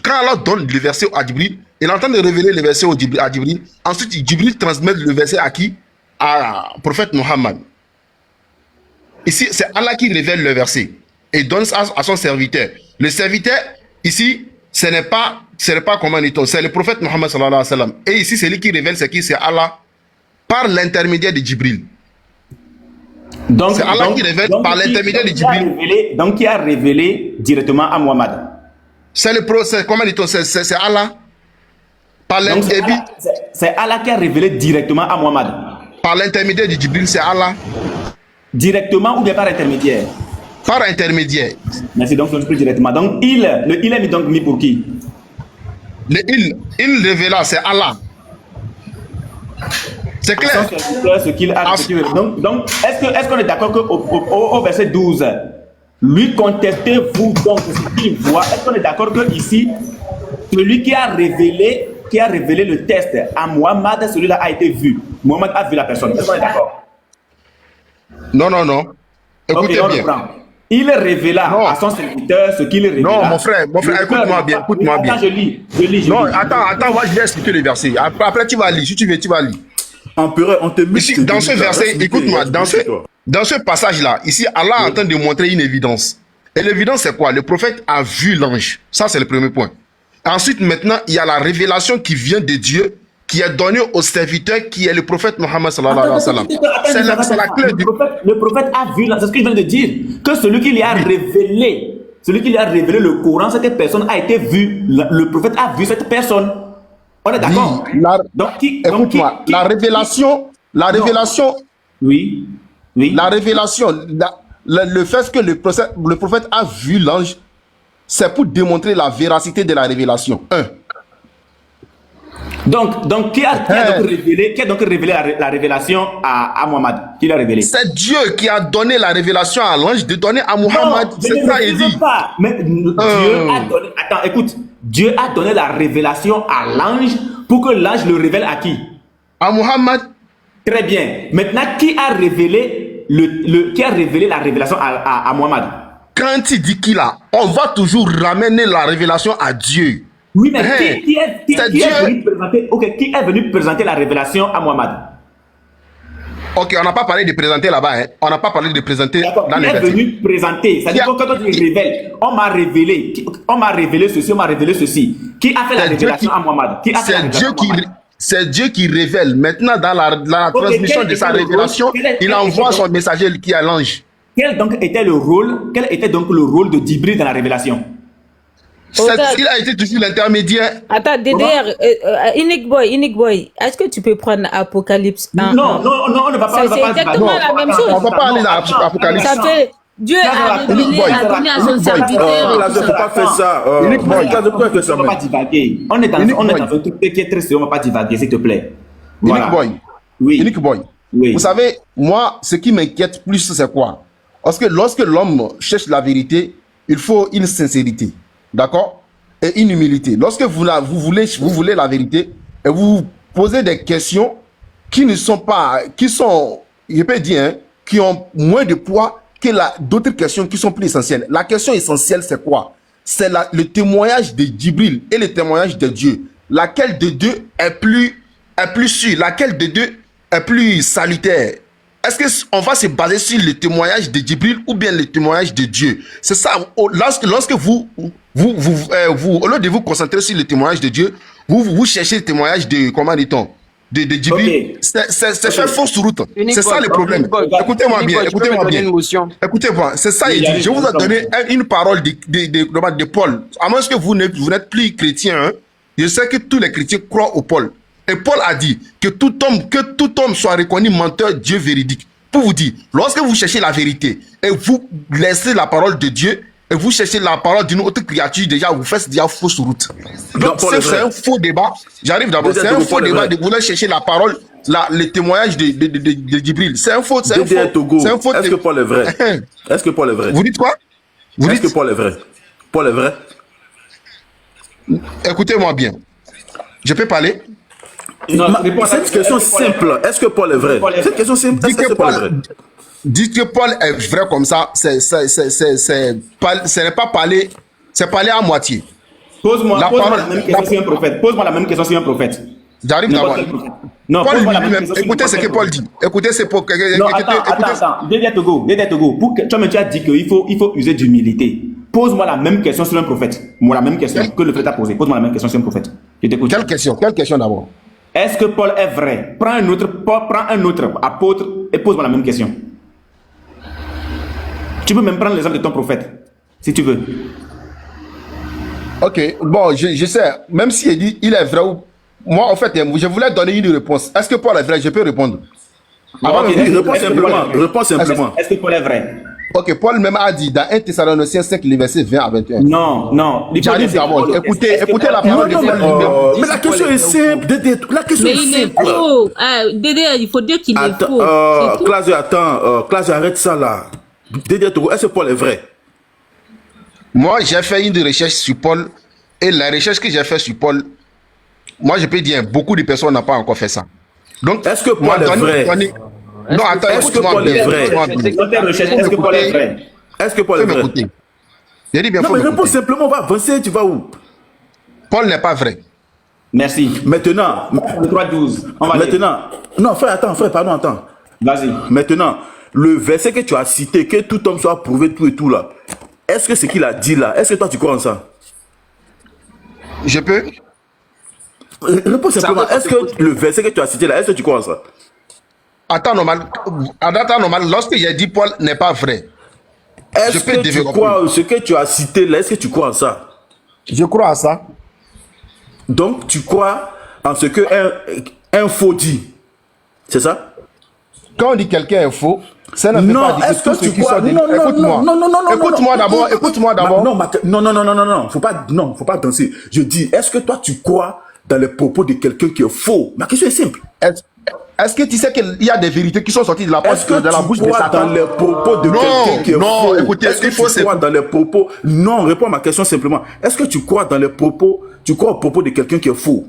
quand Allah donne le verset à Djibril, il est en train de révéler le verset à Djibril. Ensuite, Djibril transmet le verset à qui? À prophète Mohammed. Ici, c'est Allah qui révèle le verset et donne ça à son serviteur. Le serviteur, ici, ce n'est pas comment dit-on, c'est le prophète Mohammed sallallahu alayhi wa sallam. Et ici, c'est lui qui révèle ce qui, c'est Allah, par l'intermédiaire de Djibril. Donc, c'est Allah qui révèle par l'intermédiaire de Djibril. Donc, qui a révélé directement à Mohammed? C'est le prophète, comment dit-on, c'est Allah. C'est Allah qui a révélé directement à Mohammed. Par l'intermédiaire de Djibril, c'est Allah. Directement ou bien par intermédiaire? Par intermédiaire. Merci, donc c'est plus directement. Donc, il est donc mis pour qui? Il révéla, c'est Allah. C'est à clair. son serviteur ce qu'il a. Donc est-ce qu'on est d'accord qu'au verset 12, lui contestez-vous donc ce qu'il voit? Est-ce qu'on est d'accord que ici, celui qui a révélé le test à Mohammed, celui-là a été vu. Mohammed a vu la personne. Est-ce qu'on est d'accord? Non. Écoutez Ok, on bien. reprend. Il révéla Non. à son serviteur ce qu'il révéla. Non, mon frère, écoute-moi bien. Attends, je lis. Non, attends, moi je vais expliquer le verset. Après, tu vas lire. Si tu veux, tu vas lire. Empereur, on te met. Ici, dans ce verset, écoute-moi, dans ce passage-là, ici, Allah est en train de montrer une évidence. Et l'évidence, c'est quoi? Le prophète a vu l'ange. Ça, c'est le premier point. Ensuite, maintenant, il y a la révélation qui vient de Dieu, qui est donnée au serviteur, qui est le prophète Mohammed sallallahu alayhi wa sallam. C'est la clé du... Le prophète a vu, c'est ce que je viens de dire, que celui qui lui a révélé, le Coran, cette personne a été vue, le prophète a vu cette personne. On est d'accord? Écoute-moi, la révélation, oui, la révélation, le fait que le prophète a vu l'ange, c'est pour démontrer la véracité de la révélation. Donc qui a donc révélé la révélation à Mohammed? Qui l'a révélé? C'est Dieu qui a donné la révélation à l'ange de donner à Mohammed. C'est ça, il dit. Mais Dieu a donné. Attends, écoute. Dieu a donné la révélation à l'ange pour que l'ange le révèle à qui? À Mohammed. Très bien. Maintenant, qui a révélé la révélation à Mohammed? Quand il dit qu'il a, on va toujours ramener la révélation à Dieu. Oui, mais qui est venu présenter la révélation à Mohammed? Ok, on n'a pas parlé de présenter là-bas. Hein. On n'a pas parlé de présenter dans les versets. Qui est venu présenter? C'est-à-dire que quand on révèle, on m'a révélé ceci, on m'a révélé ceci. Qui a fait la révélation à Mohammed? C'est Dieu qui révèle. Maintenant, dans la transmission de sa révélation, il envoie son messager qui est l'ange. Quel était donc le rôle de Djibril dans la révélation? Il a été toujours l'intermédiaire. Attends, DDR, Unique Boy, est-ce que tu peux prendre Apocalypse 1? Non, on ne va pas. C'est exactement la même chose. On ne va pas aller dans Apocalypse. Ça fait Dieu a révélé, a donné à son serviteur. Là, je ne peux pas faire ça. Unique Boy. On ne va pas divaguer. On est dans un truc qui est très sérieux, on ne va pas divaguer, s'il te plaît. Unique Boy. Oui. Unique Boy. Oui. Vous savez, moi, ce qui m'inquiète plus, c'est quoi? Parce que lorsque l'homme cherche la vérité, il faut une sincérité. D'accord? Et une humilité. Lorsque vous voulez la vérité et vous posez des questions qui ne sont pas, qui sont, je peux dire, hein, qui ont moins de poids que d'autres questions qui sont plus essentielles. La question essentielle, c'est quoi? C'est le témoignage de Djibril et le témoignage de Dieu. Laquelle de deux est plus sûre? Laquelle de deux est plus salutaire? Est-ce qu'on va se baser sur le témoignage de Djibril ou bien le témoignage de Dieu? C'est ça. Lorsque vous, au lieu de vous concentrer sur le témoignage de Dieu, vous cherchez le témoignage de, comment dit-on, de Djibril. Okay. C'est faire fausse route. C'est ça le problème. Écoutez-moi bien. Écoutez-moi. C'est ça. Je vous ai donné une parole de Paul. À moins que vous n'êtes plus chrétien, hein, je sais que tous les chrétiens croient au Paul. Et Paul a dit que tout homme soit reconnu menteur, Dieu véridique. Pour vous dire, lorsque vous cherchez la vérité et vous laissez la parole de Dieu et vous cherchez la parole d'une autre créature, déjà vous faites déjà fausse route. Donc c'est un faux débat. J'arrive d'abord. C'est un faux débat de vouloir chercher la parole, le témoignage de Djibril. C'est un faux. C'est un faux. Est-ce que Paul est vrai? Est-ce que Paul est vrai? Vous dites quoi? Est-ce que Paul est vrai? Paul est vrai? Écoutez-moi bien. Je peux parler? C'est une question simple. Est-ce que Paul est vrai? C'est une question simple. Est-ce que Paul est vrai? Dites que Paul est vrai comme ça, ce n'est pas parler, c'est parler à moitié. Pose-moi la même question sur un prophète. Pose-moi la même question sur un prophète. J'arrive d'abord. Non, Paul lui-même, écoutez ce que Paul dit. Écoutez ce que... Non, attends. Dédé Togo. Tu as dit qu'il faut user d'humilité. Pose-moi la même question sur un prophète. Moi, la même question que le prophète a posée. Pose-moi la même question sur un prophète. Je t'écoute. Quelle question d'abord? Est-ce que Paul est vrai? Prends un autre apôtre et pose-moi la même question. Tu peux même prendre l'exemple de ton prophète, si tu veux. Ok, bon, je sais, même s'il dit il est vrai ou... Moi, en fait, je voulais donner une réponse. Est-ce que Paul est vrai? Je peux répondre. Réponds simplement. Est-ce que Paul est vrai? Ok, Paul même a dit dans 1 Thessaloniciens 5, les versets 20 à 21. Non. J'arrive d'abord. Écoutez la Non, parole de Paul. mais la question est simple. Dédé, la question Mais est il est simple. faux. Dédé, il faut dire qu'il est faux. Attends, C'est tout. Classe, attends, Classe, arrête ça là. Dédé, est-ce que Paul est vrai? Moi, j'ai fait une recherche sur Paul. Et la recherche que j'ai faite sur Paul, moi, je peux dire, beaucoup de personnes n'ont pas encore fait ça. Donc, Est-ce que Paul est vrai? Non, attends, Est-ce que Paul est vrai? Est-ce que Paul est vrai? Est-ce que Paul est vrai? J'ai dit bien, Non, faut mais réponds m'écouter. simplement, on va avancer, tu vas où? Paul n'est pas vrai. Merci. Maintenant, 3-12. On va lire. maintenant, non, frère, pardon, attends. Vas-y. Maintenant, le verset que tu as cité, que tout homme soit prouvé, tout et tout là, est-ce que ce qu'il a dit là, est-ce que toi tu crois en ça? Je peux? Réponds simplement, est-ce que le verset que tu as cité là, est-ce que tu crois en ça? Attends, normal, lorsque j'ai dit Paul n'est pas vrai, Est-ce je peux que tu développer. crois ce que tu as cité là, est-ce que tu crois en ça? Je crois à ça. Donc tu crois en ce que un faux dit, c'est ça? Quand on dit quelqu'un est faux, ça ne veut Non, pas dire est-ce que que tous ceux tu qui crois? sont des... Non, Écoute-moi. non, Écoute-moi d'abord, écoute-moi d'abord. Non, faut pas danser. Je dis, est-ce que toi tu crois dans les propos de quelqu'un qui est faux? Ma question est simple. Est-ce que tu sais qu'il y a des vérités qui sont sorties de la Est-ce que de la bouche tu de crois Satan? dans les propos de Non, quelqu'un qui est non, faux? écoutez, Est-ce que il faut tu crois dans les propos? Non, réponds à ma question simplement. Est-ce que tu crois dans les propos, tu crois aux propos de quelqu'un qui est faux?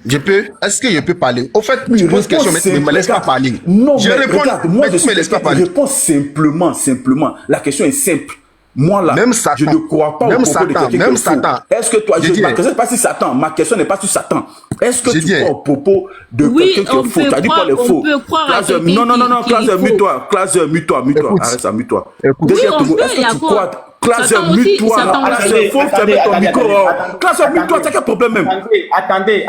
Je peux? Est-ce que je peux parler? Au fait, tu poses question, mais tu ne me laisses pas parler. Non, Je mais réponds, regarde, moi mais je tu me suis laisses pas quelqu'un qui parler. répond simplement. La question est simple. Moi là, Même Satan, je ne crois pas aux même propos de Satan, quelqu'un qui même est faux. Satan. Est-ce que toi, Je dis- ma question n'est pas sur Satan, ma question n'est pas sur Satan. Est-ce que Je tu dis- crois aux propos de Oui, quelqu'un qui on est faux? peut Tu as dit croire- Paul est on faux. peut croire à Classe, quelqu'un non, qui Classe, est faux. mute-toi, Classe, mute-toi, Écoute. arrête ça, mute-toi. Écoute. Oui, on peut, Est-ce que tu d'accord. crois, Classe, Satan aussi, mute-toi, Satan Classe, aussi. faut fermer ton micro. Classe, mute-toi, t'as quel problème même? Attendez.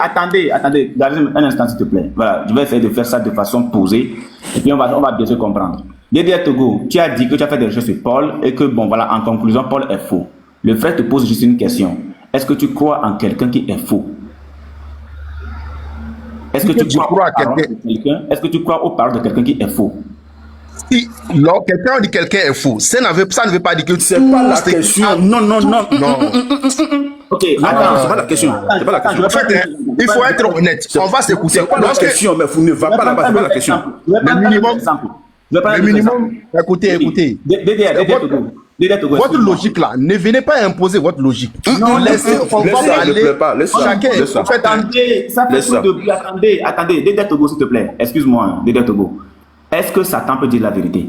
Gardez un instant, s'il te plaît. Voilà, je vais essayer de faire ça de façon posée. Et puis, on va bien se comprendre. Dédé Togo, tu as dit que tu as fait des recherches sur Paul et que, bon, voilà, en conclusion, Paul est faux. Le frère te pose juste une question. Est-ce que tu crois en quelqu'un qui est faux? Est-ce que tu Je crois à aux paroles quelqu'un. de quelqu'un? Est-ce que tu crois aux paroles de quelqu'un qui est faux? Si quelqu'un dit quelqu'un est faux, ça ne veut pas dire que C'est pas la question. Non. Ok, C'est pas la question. C'est pas la question. En fait, hein, il faut être honnête. On va s'écouter. C'est pas la question, mais vous ne va pas là-bas, c'est pas la question. Le minimum, écoutez. Dédé Togo. Votre logique là, ne venez pas imposer votre logique. Non, Laissez, on laisse va ça, parler. ne plaît pas, laisse ça, Chacun, laisse ça. en fait, Attendez, ça fait Laisse tout ça. de bruit. Attendez, Dédé Togo, s'il te plaît. Excuse-moi, Dédé Togo. Est-ce que Satan peut dire la vérité?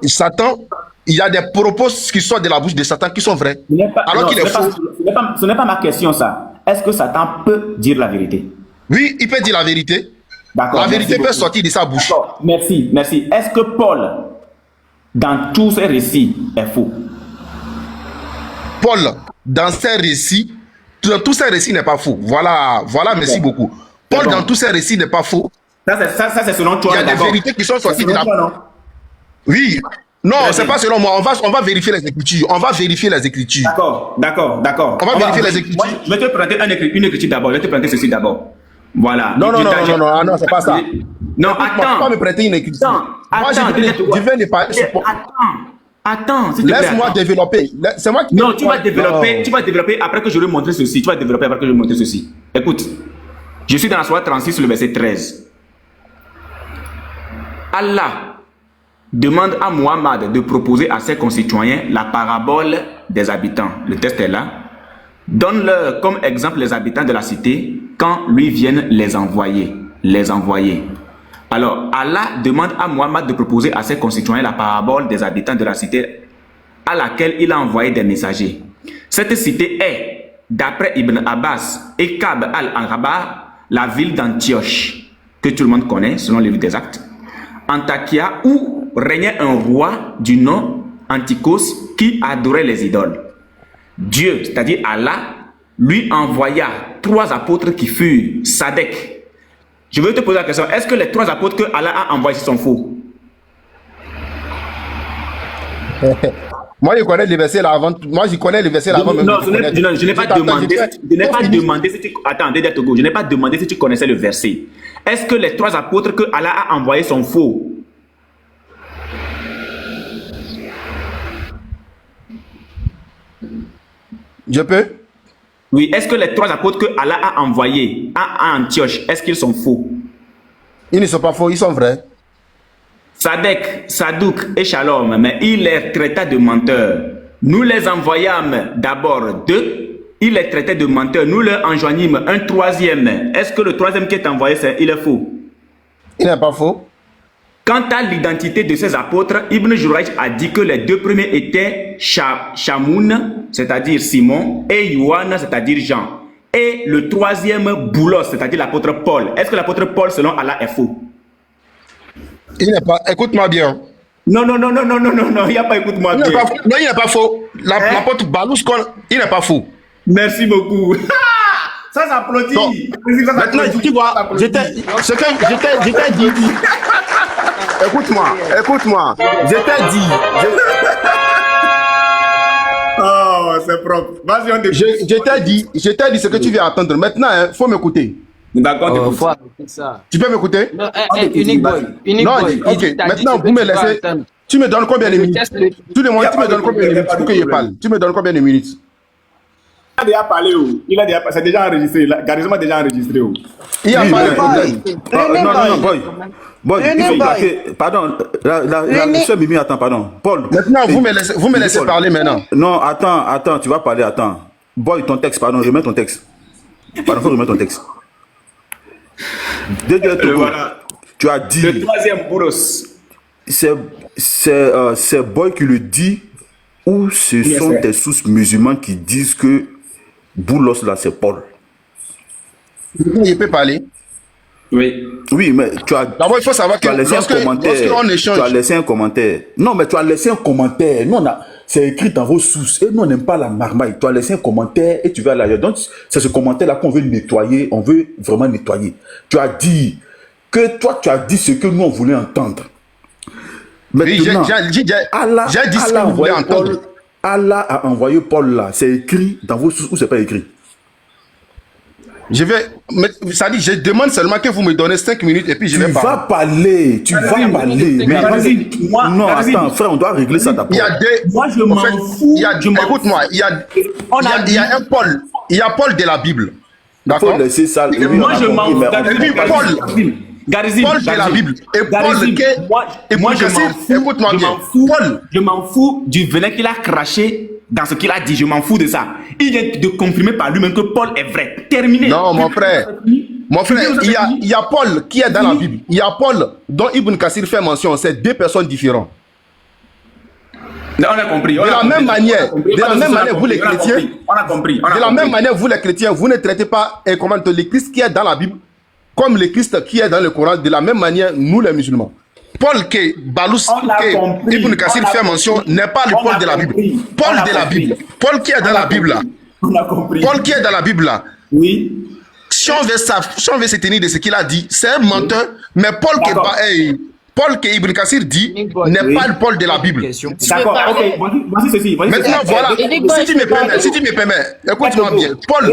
Satan, il y a des propos qui sortent de la bouche de Satan qui sont vrais. Alors qu'il est faux. Ce n'est pas ma question, ça. Est-ce que Satan peut dire la vérité? Oui, il peut dire la vérité. D'accord. La vérité merci peut beaucoup. sortir de sa bouche. D'accord, merci. Est-ce que Paul, dans tous ses récits, est faux? Paul, dans ses récits, dans tous ses récits n'est pas faux. Voilà, merci beaucoup. Paul, bon. dans tous ses récits n'est pas faux. Ça, c'est selon toi. Il y a des d'abord. vérités qui sont C'est sorties de selon la toi, non? Oui. Non, Très c'est bien. pas selon moi. On va vérifier les écritures. On va vérifier les écritures. D'accord. On va vérifier les écritures. Moi, je vais te présenter une écriture d'abord. Je vais te présenter ceci d'abord. Voilà. Non, c'est pas ça. Non, Attends. attends. Pas me prêter une écriture. Moi, Attends, je viens de parler sur Paul. Attends, s'il te plaît. Laisse-moi attends. développer. C'est moi qui. Non, tu vas développer. Non. Tu vas développer après que je vais montrer ceci. Tu vas développer après que je vais montrer ceci. Écoute, je suis dans la sourate 36, le verset 13. Allah demande à Muhammad de proposer à ses concitoyens la parabole des habitants. Le texte est là. Donne-leur comme exemple les habitants de la cité quand lui viennent les envoyer. Alors, Allah demande à Muhammad de proposer à ses concitoyens la parabole des habitants de la cité à laquelle il a envoyé des messagers. Cette cité est, d'après Ibn Abbas et Kab al-Anrabar, la ville d'Antioche, que tout le monde connaît selon le livre des Actes. Antakia, où régnait un roi du nom Antichos qui adorait les idoles. Dieu, c'est-à-dire Allah, lui envoya 3 apôtres qui furent Sadek. Je veux te poser la question, est-ce que les 3 apôtres que Allah a envoyés sont faux? Moi, je connais les versets là avant. Moi, je connais les versets là avant. Non, je n'ai pas demandé. Je n'ai pas demandé si tu. Attends, Dédé Togo, je n'ai pas demandé si tu connaissais le verset. Est-ce que les 3 apôtres que Allah a envoyés sont faux? Je peux? Oui, est-ce que les 3 apôtres que Allah a envoyés à Antioche, est-ce qu'ils sont faux? Ils ne sont pas faux, ils sont vrais. Sadek, Sadouk et Shalom, mais il les traita de menteurs. Nous les envoyâmes d'abord 2, il les traitait de menteurs. Nous leur enjoignîmes un 3e. Est-ce que le 3e qui est envoyé, il est faux? Il n'est pas faux. Quant à l'identité de ces apôtres, Ibn Jurayj a dit que les 2 premiers étaient Shamoun, c'est-à-dire Simon, et Yohann, c'est-à-dire Jean. Et le 3e, Boulos, c'est-à-dire l'apôtre Paul. Est-ce que l'apôtre Paul, selon Allah, est faux? Il n'est pas. Écoute-moi bien. Non, il n'y a pas écoute-moi bien. Non, il n'est pas faux. L'apôtre Balous, il n'est pas faux. Merci beaucoup. Ça s'applaudit. Maintenant, tu vois, je t'ai dit. Écoute-moi. Je t'ai dit. Oh, c'est propre. Vas-y, on t'écoute. Je t'ai dit ce que tu viens attendre. Maintenant, il faut m'écouter. D'accord, faut arrêter ça. Tu peux m'écouter? Non, Unique Boy. Non, ok. Maintenant, vous me laissez. Tu me donnes combien de minutes? Tout le monde, tu me donnes combien de minutes pour que je parle? Tu me donnes combien de minutes? Il a déjà parlé. C'est déjà enregistré. Garizma a déjà enregistré. Il a parlé. Non, boy. Il faut que. Pardon, la soeur Mimi, attends, pardon. Paul. Maintenant, vous me laissez parler maintenant. Non, attends, tu vas parler, attends. Boy, ton texte, pardon, remets ton texte. Pardon, faut remettre ton texte. Voilà. Tu as dit. Le 3e Boulos. C'est Boy qui le dit, ou ce sont tes sources musulmanes qui disent que Boulos là c'est Paul? Je peux parler. Oui, mais tu as. D'abord, il faut savoir que lorsqu'on échange, tu as laissé un commentaire. Non, mais tu as laissé un commentaire. Non, c'est écrit dans vos sources. Et nous, on n'aime pas la marmaille. Tu as laissé un commentaire et tu vas aller ailleurs. Donc, c'est ce commentaire-là qu'on veut nettoyer. On veut vraiment nettoyer. Tu as dit que toi, tu as dit ce que nous, on voulait entendre. Maintenant, j'ai dit ce que vous voulez entendre. Allah a envoyé Paul là. C'est écrit dans vos sources ou c'est pas écrit? Ça dit, je demande seulement que vous me donnez 5 minutes et puis je vais parler. Tu vas parler. Mais non, attends, frère, on doit régler ça d'abord. Moi, je m'en fous. Écoute-moi, il y a un Paul. Il y a Paul de la Bible. D'accord? Il faut laisser ça. Moi, je m'en fous. Paul. Paul de la Bible. Et Paul moi, je m'en fous. Écoute-moi bien. Je m'en fous du venin qu'il a craché dans ce qu'il a dit. Je m'en fous de ça. Il vient de confirmer par lui-même que Paul est vrai. Terminé. Non, mon frère. Il y a Paul qui est dans la Bible. Il y a Paul dont Ibn Kassir fait mention. C'est 2 personnes différentes. On a compris. De la même manière, vous les chrétiens, de la même manière, vous les chrétiens, vous ne traitez pas le Christ qui est dans la Bible comme le Christ qui est dans le Coran. De la même manière, nous les musulmans. Paul que Balous, que Ibn Kassir fait mention, n'est pas le Paul de la Bible. Paul de la Bible. Paul qui est dans la Bible là. On a compris. Paul qui est dans la Bible là. Oui. Si on veut se tenir de ce qu'il a dit, c'est un menteur. Mais Paul que Ibn Kassir dit n'est pas le Paul de la Bible. D'accord, ok. Voici ceci. Maintenant, voilà. Si tu me permets, écoute-moi bien. Paul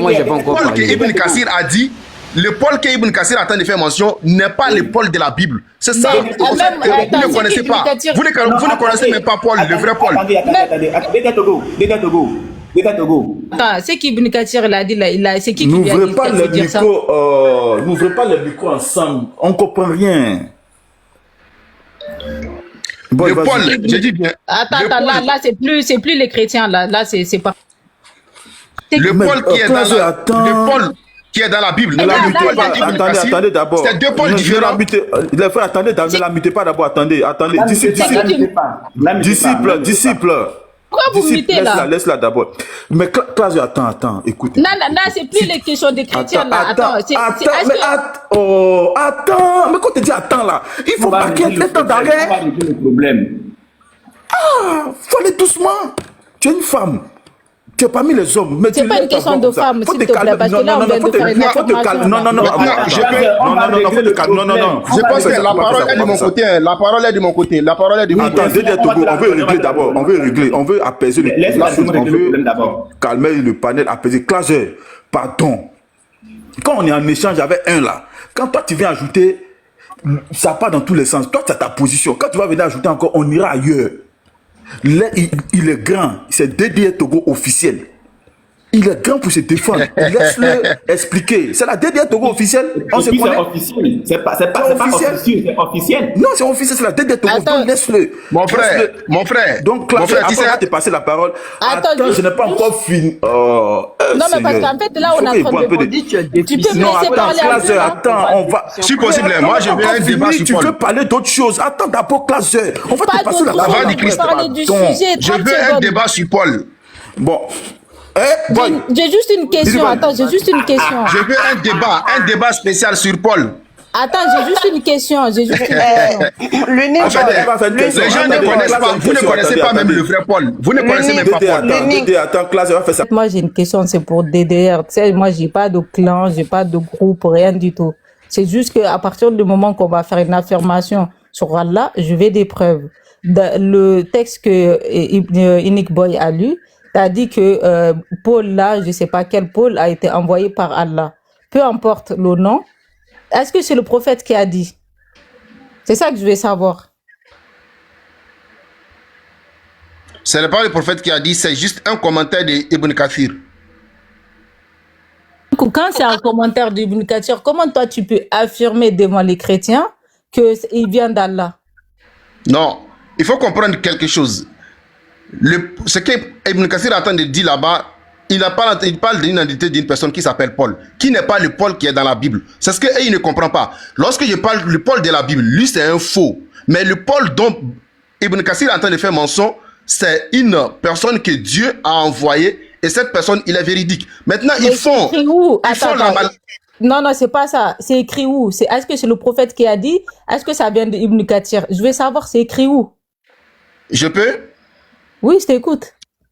que Ibn Kassir a dit, le Paul que Ibn Kassir a de faire mention n'est pas le Paul de la Bible. C'est ça. Vous ne connaissez pas. Vous ne connaissez même pas Paul, le vrai Paul. Attends, c'est qui Ibn Kathir l'a dit là, c'est qui lui a dit ça? N'ouvrez pas les micros ensemble. On ne comprend rien. Le Paul, je dis bien. Attends, là c'est plus les chrétiens là c'est pas. Le Paul qui est dans le Paul qui est dans la Bible. Attendez d'abord. C'est 2 Pauls différents. Les frères, attendez, ne la mutez pas d'abord. Attendez. Disciple. Pourquoi vous mettez là? Laisse-la d'abord. Mais Claude, attends, écoute. Non, c'est plus les questions des chrétiens là. Attends, attends. Mais quand tu dis attends là, il faut pas qu'il y ait un temps d'arrêt. Faut aller doucement. Tu es une femme. Tu es parmi les hommes. C'est pas une question de femme, s'il te plaît, parce que là, on vient de faire une information. Non. Je pense que la parole est de mon côté. La parole est de mon côté. Attends, Togo, on veut régler d'abord. On veut apaiser le on veut calmer le panel, apaiser. Classe, pardon. Quand on est en échange avec un là, quand toi tu viens ajouter, ça part dans tous les sens. Toi, tu as ta position. Quand tu vas venir ajouter encore, on ira ailleurs. Là, il est grand, c'est DDR Togo officiel. Il est grand pour se défendre. Laisse-le expliquer. C'est la DDR Togo officielle. On se connaît. C'est officiel. C'est pas officiel, c'est officiel. Non, c'est officiel, c'est la DDR Togo. Donc laisse-le. Mon frère. Donc, mon frère, tu sais, te passer la parole. Attends, je n'ai pas encore fini. Non, mais parce qu'en fait, là, on est en train de... Tu peux me laisser parler un peu, attends, on va... Si possible, moi, je veux un débat sur Tu Paul. veux parler d'autre chose. Attends d'abord, classe. On va te passer la on parole. va parler du sujet. Je veux un débat sur Paul. Bon. J'ai juste une question. Attends, j'ai juste une question. Je veux un débat spécial sur Paul. Attends, j'ai juste une question. Les gens ne connaissent pas, vous ne connaissez pas même le vrai Paul. Vous ne connaissez même pas Paul. Attends, classe, va faire ça. Moi, j'ai une question, c'est pour DDR. Tu sais, moi, j'ai pas de clan, j'ai pas de groupe, rien du tout. C'est juste qu'à partir du moment qu'on va faire une affirmation sur Allah, je vais des preuves. Le texte que Inic Boy a lu, t'as dit que Paul là, je sais pas quel Paul a été envoyé par Allah. Peu importe le nom. Est-ce que c'est le prophète qui a dit? C'est ça que je veux savoir. Ce n'est pas le prophète qui a dit, c'est juste un commentaire d'Ibn Kathir. Quand c'est un commentaire d'Ibn Kathir, comment toi tu peux affirmer devant les chrétiens qu'il vient d'Allah? Non, il faut comprendre quelque chose. Ce que Ibn Kathir est en train de dire là-bas, il parle d'une identité d'une personne qui s'appelle Paul, qui n'est pas le Paul qui est dans la Bible. C'est ce qu'il ne comprend pas. Lorsque je parle du Paul de la Bible, lui c'est un faux. Mais le Paul dont Ibn Kathir est en train de faire mention, c'est une personne que Dieu a envoyée et cette personne, il est véridique. Maintenant, mais ils font la mal... Non, c'est pas ça. C'est écrit où? Est-ce que c'est le prophète qui a dit? Est-ce que ça vient d'Ibn Kathir? Je veux savoir, c'est écrit où? Je peux? Oui, je t'écoute.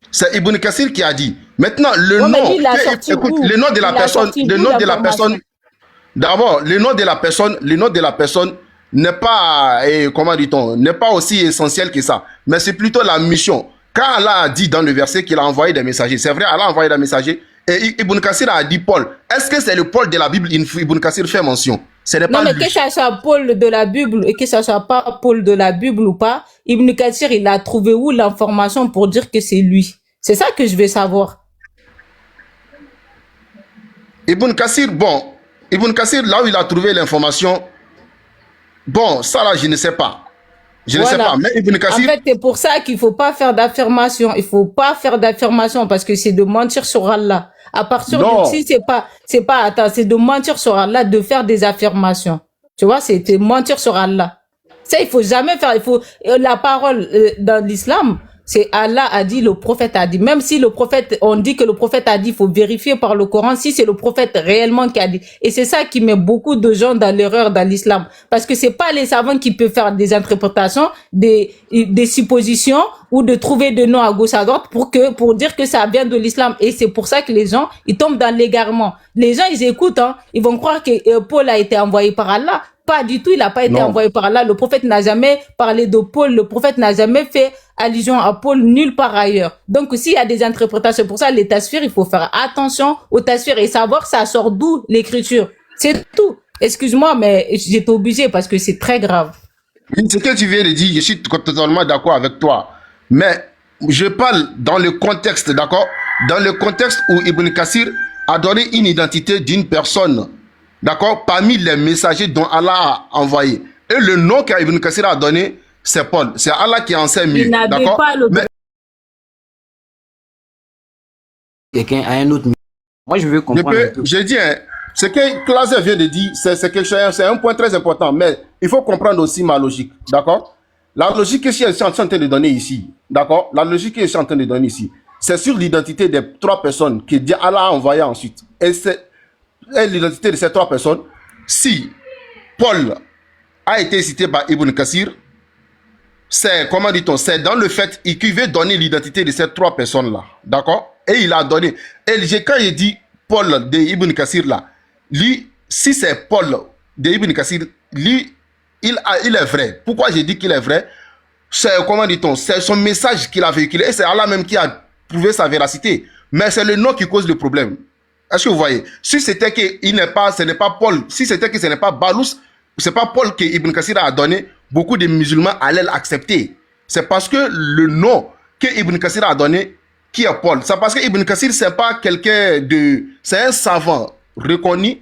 C'est Ibn Kathir qui a dit. Maintenant, le nom de la personne, d'abord, le nom de la personne n'est pas, comment dit-on, n'est pas aussi essentiel que ça. Mais c'est plutôt la mission. Quand Allah a dit dans le verset qu'il a envoyé des messagers, c'est vrai, Allah a envoyé des messagers, et Ibn Kathir a dit Paul. Est-ce que c'est le Paul de la Bible? Ibn Kathir fait mention. Non, mais que ça soit Paul de la Bible et que ça soit pas Paul de la Bible ou pas, Ibn Kathir, il a trouvé où l'information pour dire que c'est lui? C'est ça que je veux savoir. Ibn Kathir, là où il a trouvé l'information, bon, ça là, je ne sais pas. Je ne sais pas, mais Ibn Kathir... En fait, c'est pour ça qu'il faut pas faire d'affirmation. Il faut pas faire d'affirmation parce que c'est de mentir sur Allah. À partir de si c'est de mentir sur Allah, de faire des affirmations. Tu vois, c'est de mentir sur Allah. Ça, il faut jamais faire. Il faut la parole dans l'islam. C'est Allah a dit, le prophète a dit. Même si le prophète, on dit que le prophète a dit, il faut vérifier par le Coran si c'est le prophète réellement qui a dit. Et c'est ça qui met beaucoup de gens dans l'erreur dans l'islam. Parce que c'est pas les savants qui peuvent faire des interprétations, des suppositions ou de trouver des noms à gauche à droite pour dire que ça vient de l'islam. Et c'est pour ça que les gens, ils tombent dans l'égarement. Les gens, ils écoutent, ils vont croire que Paul a été envoyé par Allah. Pas du tout, il n'a pas été envoyé par Allah. Le prophète n'a jamais parlé de Paul. Le prophète n'a jamais fait allusion à Paul nulle part ailleurs. Donc, s'il y a des interprétations, pour ça, les tasfirs, il faut faire attention aux tasfirs et savoir ça sort d'où l'écriture. C'est tout. Excuse-moi, mais j'étais obligé parce que c'est très grave. Ce que tu viens de dire, je suis totalement d'accord avec toi. Mais je parle dans le contexte, d'accord? Dans le contexte où Ibn Kathir a donné une identité d'une personne. D'accord? Parmi les messagers dont Allah a envoyé. Et le nom qu'Ibn Kathir a donné, c'est Paul. C'est Allah qui enseigne mieux. D'accord? Quelqu'un a un autre. Moi, je veux comprendre. Je dis, ce que Clauser vient de dire, c'est un point très important. Mais il faut comprendre aussi ma logique. D'accord? La logique que je suis en train de donner ici. D'accord? La logique que je suis en train de donner ici, c'est sur l'identité des trois personnes que Allah a envoyées ensuite. Et l'identité de ces trois personnes, si Paul a été cité par Ibn Kathir, c'est, comment dit-on, c'est dans le fait qu'il veut donner l'identité de ces trois personnes-là. D'accord? Et il a donné. Et quand il dit Paul de Ibn Kathir là, lui, si c'est Paul de Ibn Kathir, lui, il est vrai. Pourquoi j'ai dit qu'il est vrai? C'est, comment dit-on, c'est son message qu'il a véhiculé. Et c'est Allah même qui a prouvé sa véracité. Mais c'est le nom qui cause le problème. Est-ce que vous voyez? Si c'était que ce n'est pas Paul, si c'était que ce n'est pas Balous, c'est pas Paul que Ibn Kathir a donné, beaucoup de musulmans allaient l'accepter. C'est parce que le nom que Ibn Kathir a donné, qui est Paul. C'est parce que Ibn Kassir, c'est pas quelqu'un de... C'est un savant reconnu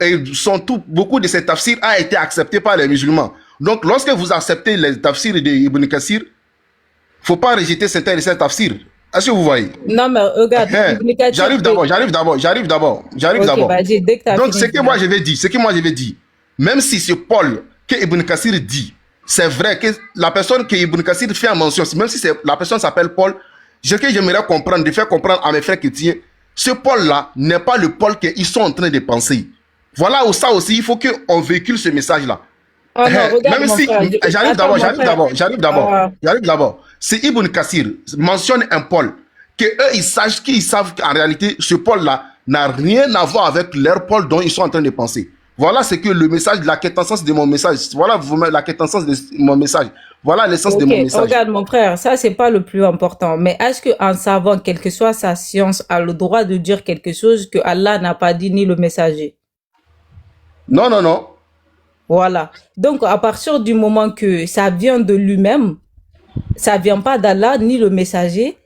et beaucoup de ses tafsirs a été accepté par les musulmans. Donc, lorsque vous acceptez les tafsirs d'Ibn Kassir, il ne faut pas rejeter certains de ces tafsirs. Est-ce que vous voyez? Non, mais regarde, j'arrive d'abord. Ok, vas-y, dès que tu as Donc, fini, ce que moi je vais dire, même si c'est Paul que Ibn Kassir dit, c'est vrai que la personne que Ibn Kassir fait en mention, même si la personne s'appelle Paul, ce que j'aimerais comprendre, de faire comprendre à mes frères chrétiens, ce Paul-là n'est pas le Paul qu'ils sont en train de penser. Voilà où ça aussi, il faut qu'on véhicule ce message-là. Ah non, regarde, Même mon si, frère, j'arrive d'abord. Si Ibn Kassir mentionne un Paul, qu'ils savent qu'en réalité, ce Paul-là n'a rien à voir avec leur Paul dont ils sont en train de penser. Voilà ce que le message, la quintessence de mon message. Voilà la quintessence de mon message. Voilà l'essence de mon message. Regarde, mon frère, ça, c'est pas le plus important. Mais est-ce qu'un savant, quelle que soit sa science, a le droit de dire quelque chose que Allah n'a pas dit ni le messager? Non, non, non. Voilà. Donc, à partir du moment que ça vient de lui-même, ça vient pas d'Allah ni le messager,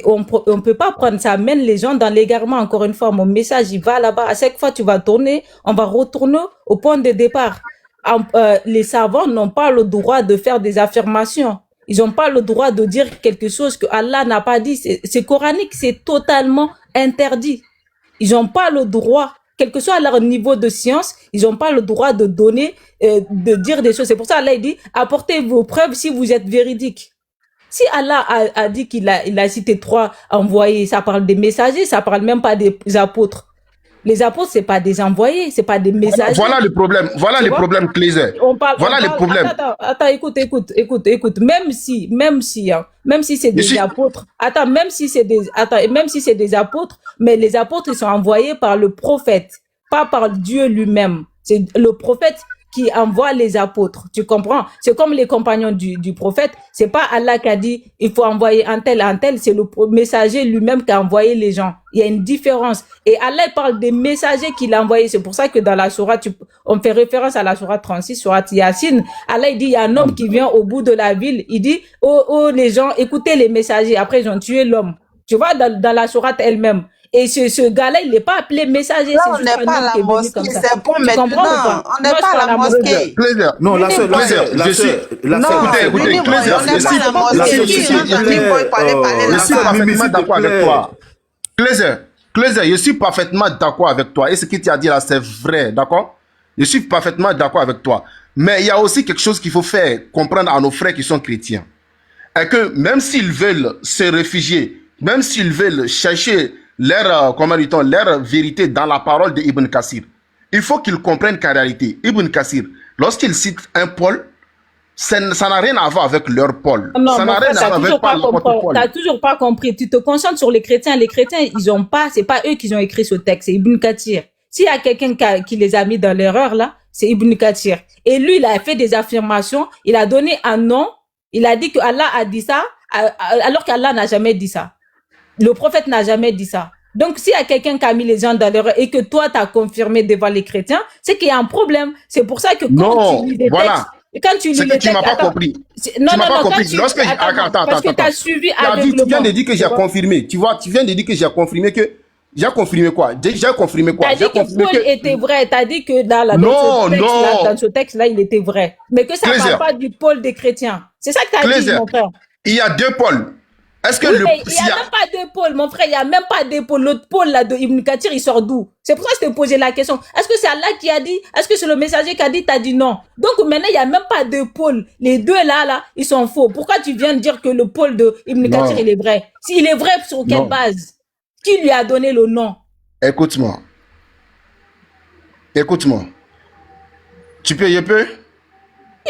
on peut pas prendre, ça amène les gens dans l'égarement. Encore une fois, mon message, il va là-bas. À chaque fois, tu vas tourner, on va retourner au point de départ. Les savants n'ont pas le droit de faire des affirmations. Ils n'ont pas le droit de dire quelque chose que Allah n'a pas dit. C'est coranique, c'est totalement interdit. Ils n'ont pas le droit, quel que soit leur niveau de science, ils n'ont pas le droit de donner, de dire des choses. C'est pour ça Allah dit, apportez vos preuves si vous êtes véridique. Si Allah a dit qu'il a cité 3 envoyés, ça parle des messagers, ça parle même pas des apôtres. Les apôtres, c'est pas des envoyés, c'est pas des messagers. Voilà le problème. Voilà le problème, Clézer. Voilà le problème. Attends, écoute. Même si c'est des apôtres. Attends, même si c'est des apôtres, mais les apôtres, ils sont envoyés par le prophète, pas par Dieu lui-même. C'est le prophète qui envoie les apôtres. Tu comprends? C'est comme les compagnons du prophète. C'est pas Allah qui a dit, il faut envoyer un tel. C'est le messager lui-même qui a envoyé les gens. Il y a une différence. Et Allah parle des messagers qu'il a envoyés. C'est pour ça que dans la sourate, on fait référence à la sourate 36, sourate Yassine. Allah, il dit, il y a un homme qui vient au bout de la ville. Il dit, oh, les gens, écoutez les messagers. Après, ils ont tué l'homme. Tu vois, dans la sourate elle-même. Et ce gars-là, il n'est pas appelé messager. Là, on n'est pas à la mosquée, c'est bon maintenant. On n'est pas à la mosquée. Non, la sœur, écoutez, je suis parfaitement d'accord avec toi. Clézer, je suis parfaitement d'accord avec toi. Et ce que tu as dit là, c'est vrai, d'accord? Je suis parfaitement d'accord avec toi. Mais il y a aussi quelque chose qu'il faut faire comprendre à nos frères qui sont chrétiens. Et que même s'ils veulent se réfugier, même s'ils veulent chercher leur vérité dans la parole d'Ibn Kassir, il faut qu'ils comprennent qu'en réalité, Ibn Kassir, lorsqu'il cite un Paul, ça n'a rien à voir avec leur Paul. Non, ça n'a rien à voir avec l'apôtre Paul. Tu n'as toujours pas compris. Tu te concentres sur les chrétiens. Les chrétiens, ils ont pas, c'est pas eux qui ont écrit ce texte, c'est Ibn Kathir. S'il y a quelqu'un qui les a mis dans l'erreur, là, c'est Ibn Kathir. Et lui, il a fait des affirmations, il a donné un nom, il a dit que Allah a dit ça, alors qu'Allah n'a jamais dit ça. Le prophète n'a jamais dit ça. Donc, s'il y a quelqu'un qui a mis les gens dans l'erreur et que toi, tu as confirmé devant les chrétiens, c'est qu'il y a un problème. C'est pour ça que quand tu lis les textes, quand tu lis les textes, tu m'as pas compris. Non, tu m'as pas compris. Parce que tu as suivi avec le Tu viens de dire que j'ai confirmé. Tu vois, tu viens de dire que j'ai confirmé que... J'ai confirmé quoi? J'ai confirmé quoi? T'as dit que Paul était vrai. T'as dit que dans ce texte-là, il était vrai. Mais que ça ne parle pas du Paul des chrétiens. C'est ça que tu as dit, mon frère. Il y a 2 pôles. Est-ce que il n'y a même pas 2 pôles, mon frère. Il n'y a même pas 2 pôles. L'autre pôle là de Ibn Kathir, il sort d'où? C'est pour ça que je te posais la question. Est-ce que c'est Allah qui a dit? Est-ce que c'est le messager qui a dit? T'as dit non. Donc maintenant, il n'y a même pas 2 pôles. Les 2 là, ils sont faux. Pourquoi tu viens de dire que le pôle de Ibn Kathir, il est vrai? S'il est vrai, sur quelle base? Qui lui a donné le nom? Écoute-moi. Je peux?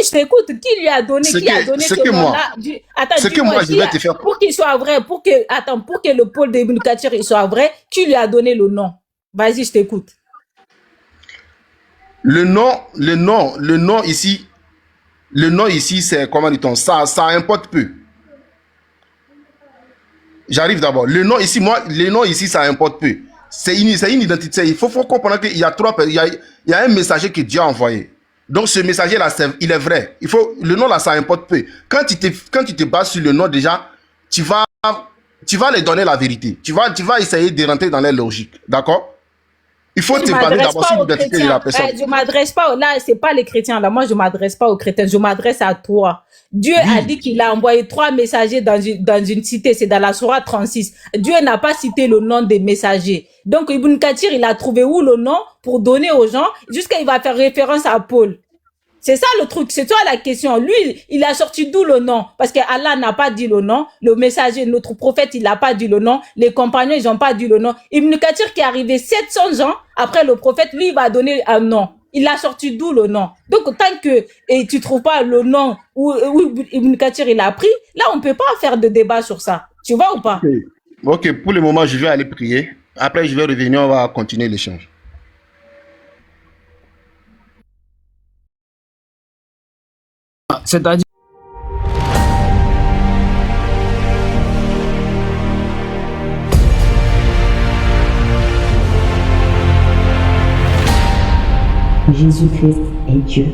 Je t'écoute. Qui lui a donné, ce nom-là? Attends, je vais te faire. Pour qu'il soit vrai, pour que le pôle d'Ibn Kathir soit vrai, qui lui a donné le nom? Vas-y, je t'écoute. Le nom ici, c'est, comment dit-on, ça importe peu. J'arrive d'abord. Le nom ici, ça importe peu. C'est une identité. Il faut comprendre qu'il y a il y a un messager que Dieu a envoyé. Donc ce messager-là, il est vrai. Le nom là, ça importe peu. Quand tu te bases sur le nom déjà, tu vas tu vas les donner la vérité. Tu vas essayer de rentrer dans leur logique. D'accord? Il faut te baser d'abord sur l'identité de la personne. Je m'adresse pas, là, c'est pas les chrétiens, là. Moi, je m'adresse pas aux chrétiens, je m'adresse à toi. Dieu a dit qu'il a envoyé 3 messagers dans une cité, c'est dans la sourate 36. Dieu n'a pas cité le nom des messagers. Donc, Ibn Kathir, il a trouvé où le nom pour donner aux gens, jusqu'à il va faire référence à Paul. C'est ça le truc, c'est toi la question. Lui, il a sorti d'où le nom? Parce que Allah n'a pas dit le nom, le messager, notre prophète, il n'a pas dit le nom, les compagnons, ils n'ont pas dit le nom. Ibn Kathir qui est arrivé 700 ans après le prophète, lui, il va donner un nom. Il a sorti d'où le nom? Donc, tant que tu trouves pas le nom où Ibn Kathir il a pris, là, on peut pas faire de débat sur ça. Tu vois ou pas? Ok, pour le moment, je vais aller prier. Après, je vais revenir, on va continuer l'échange. C'est-à-dire Jésus-Christ est Dieu.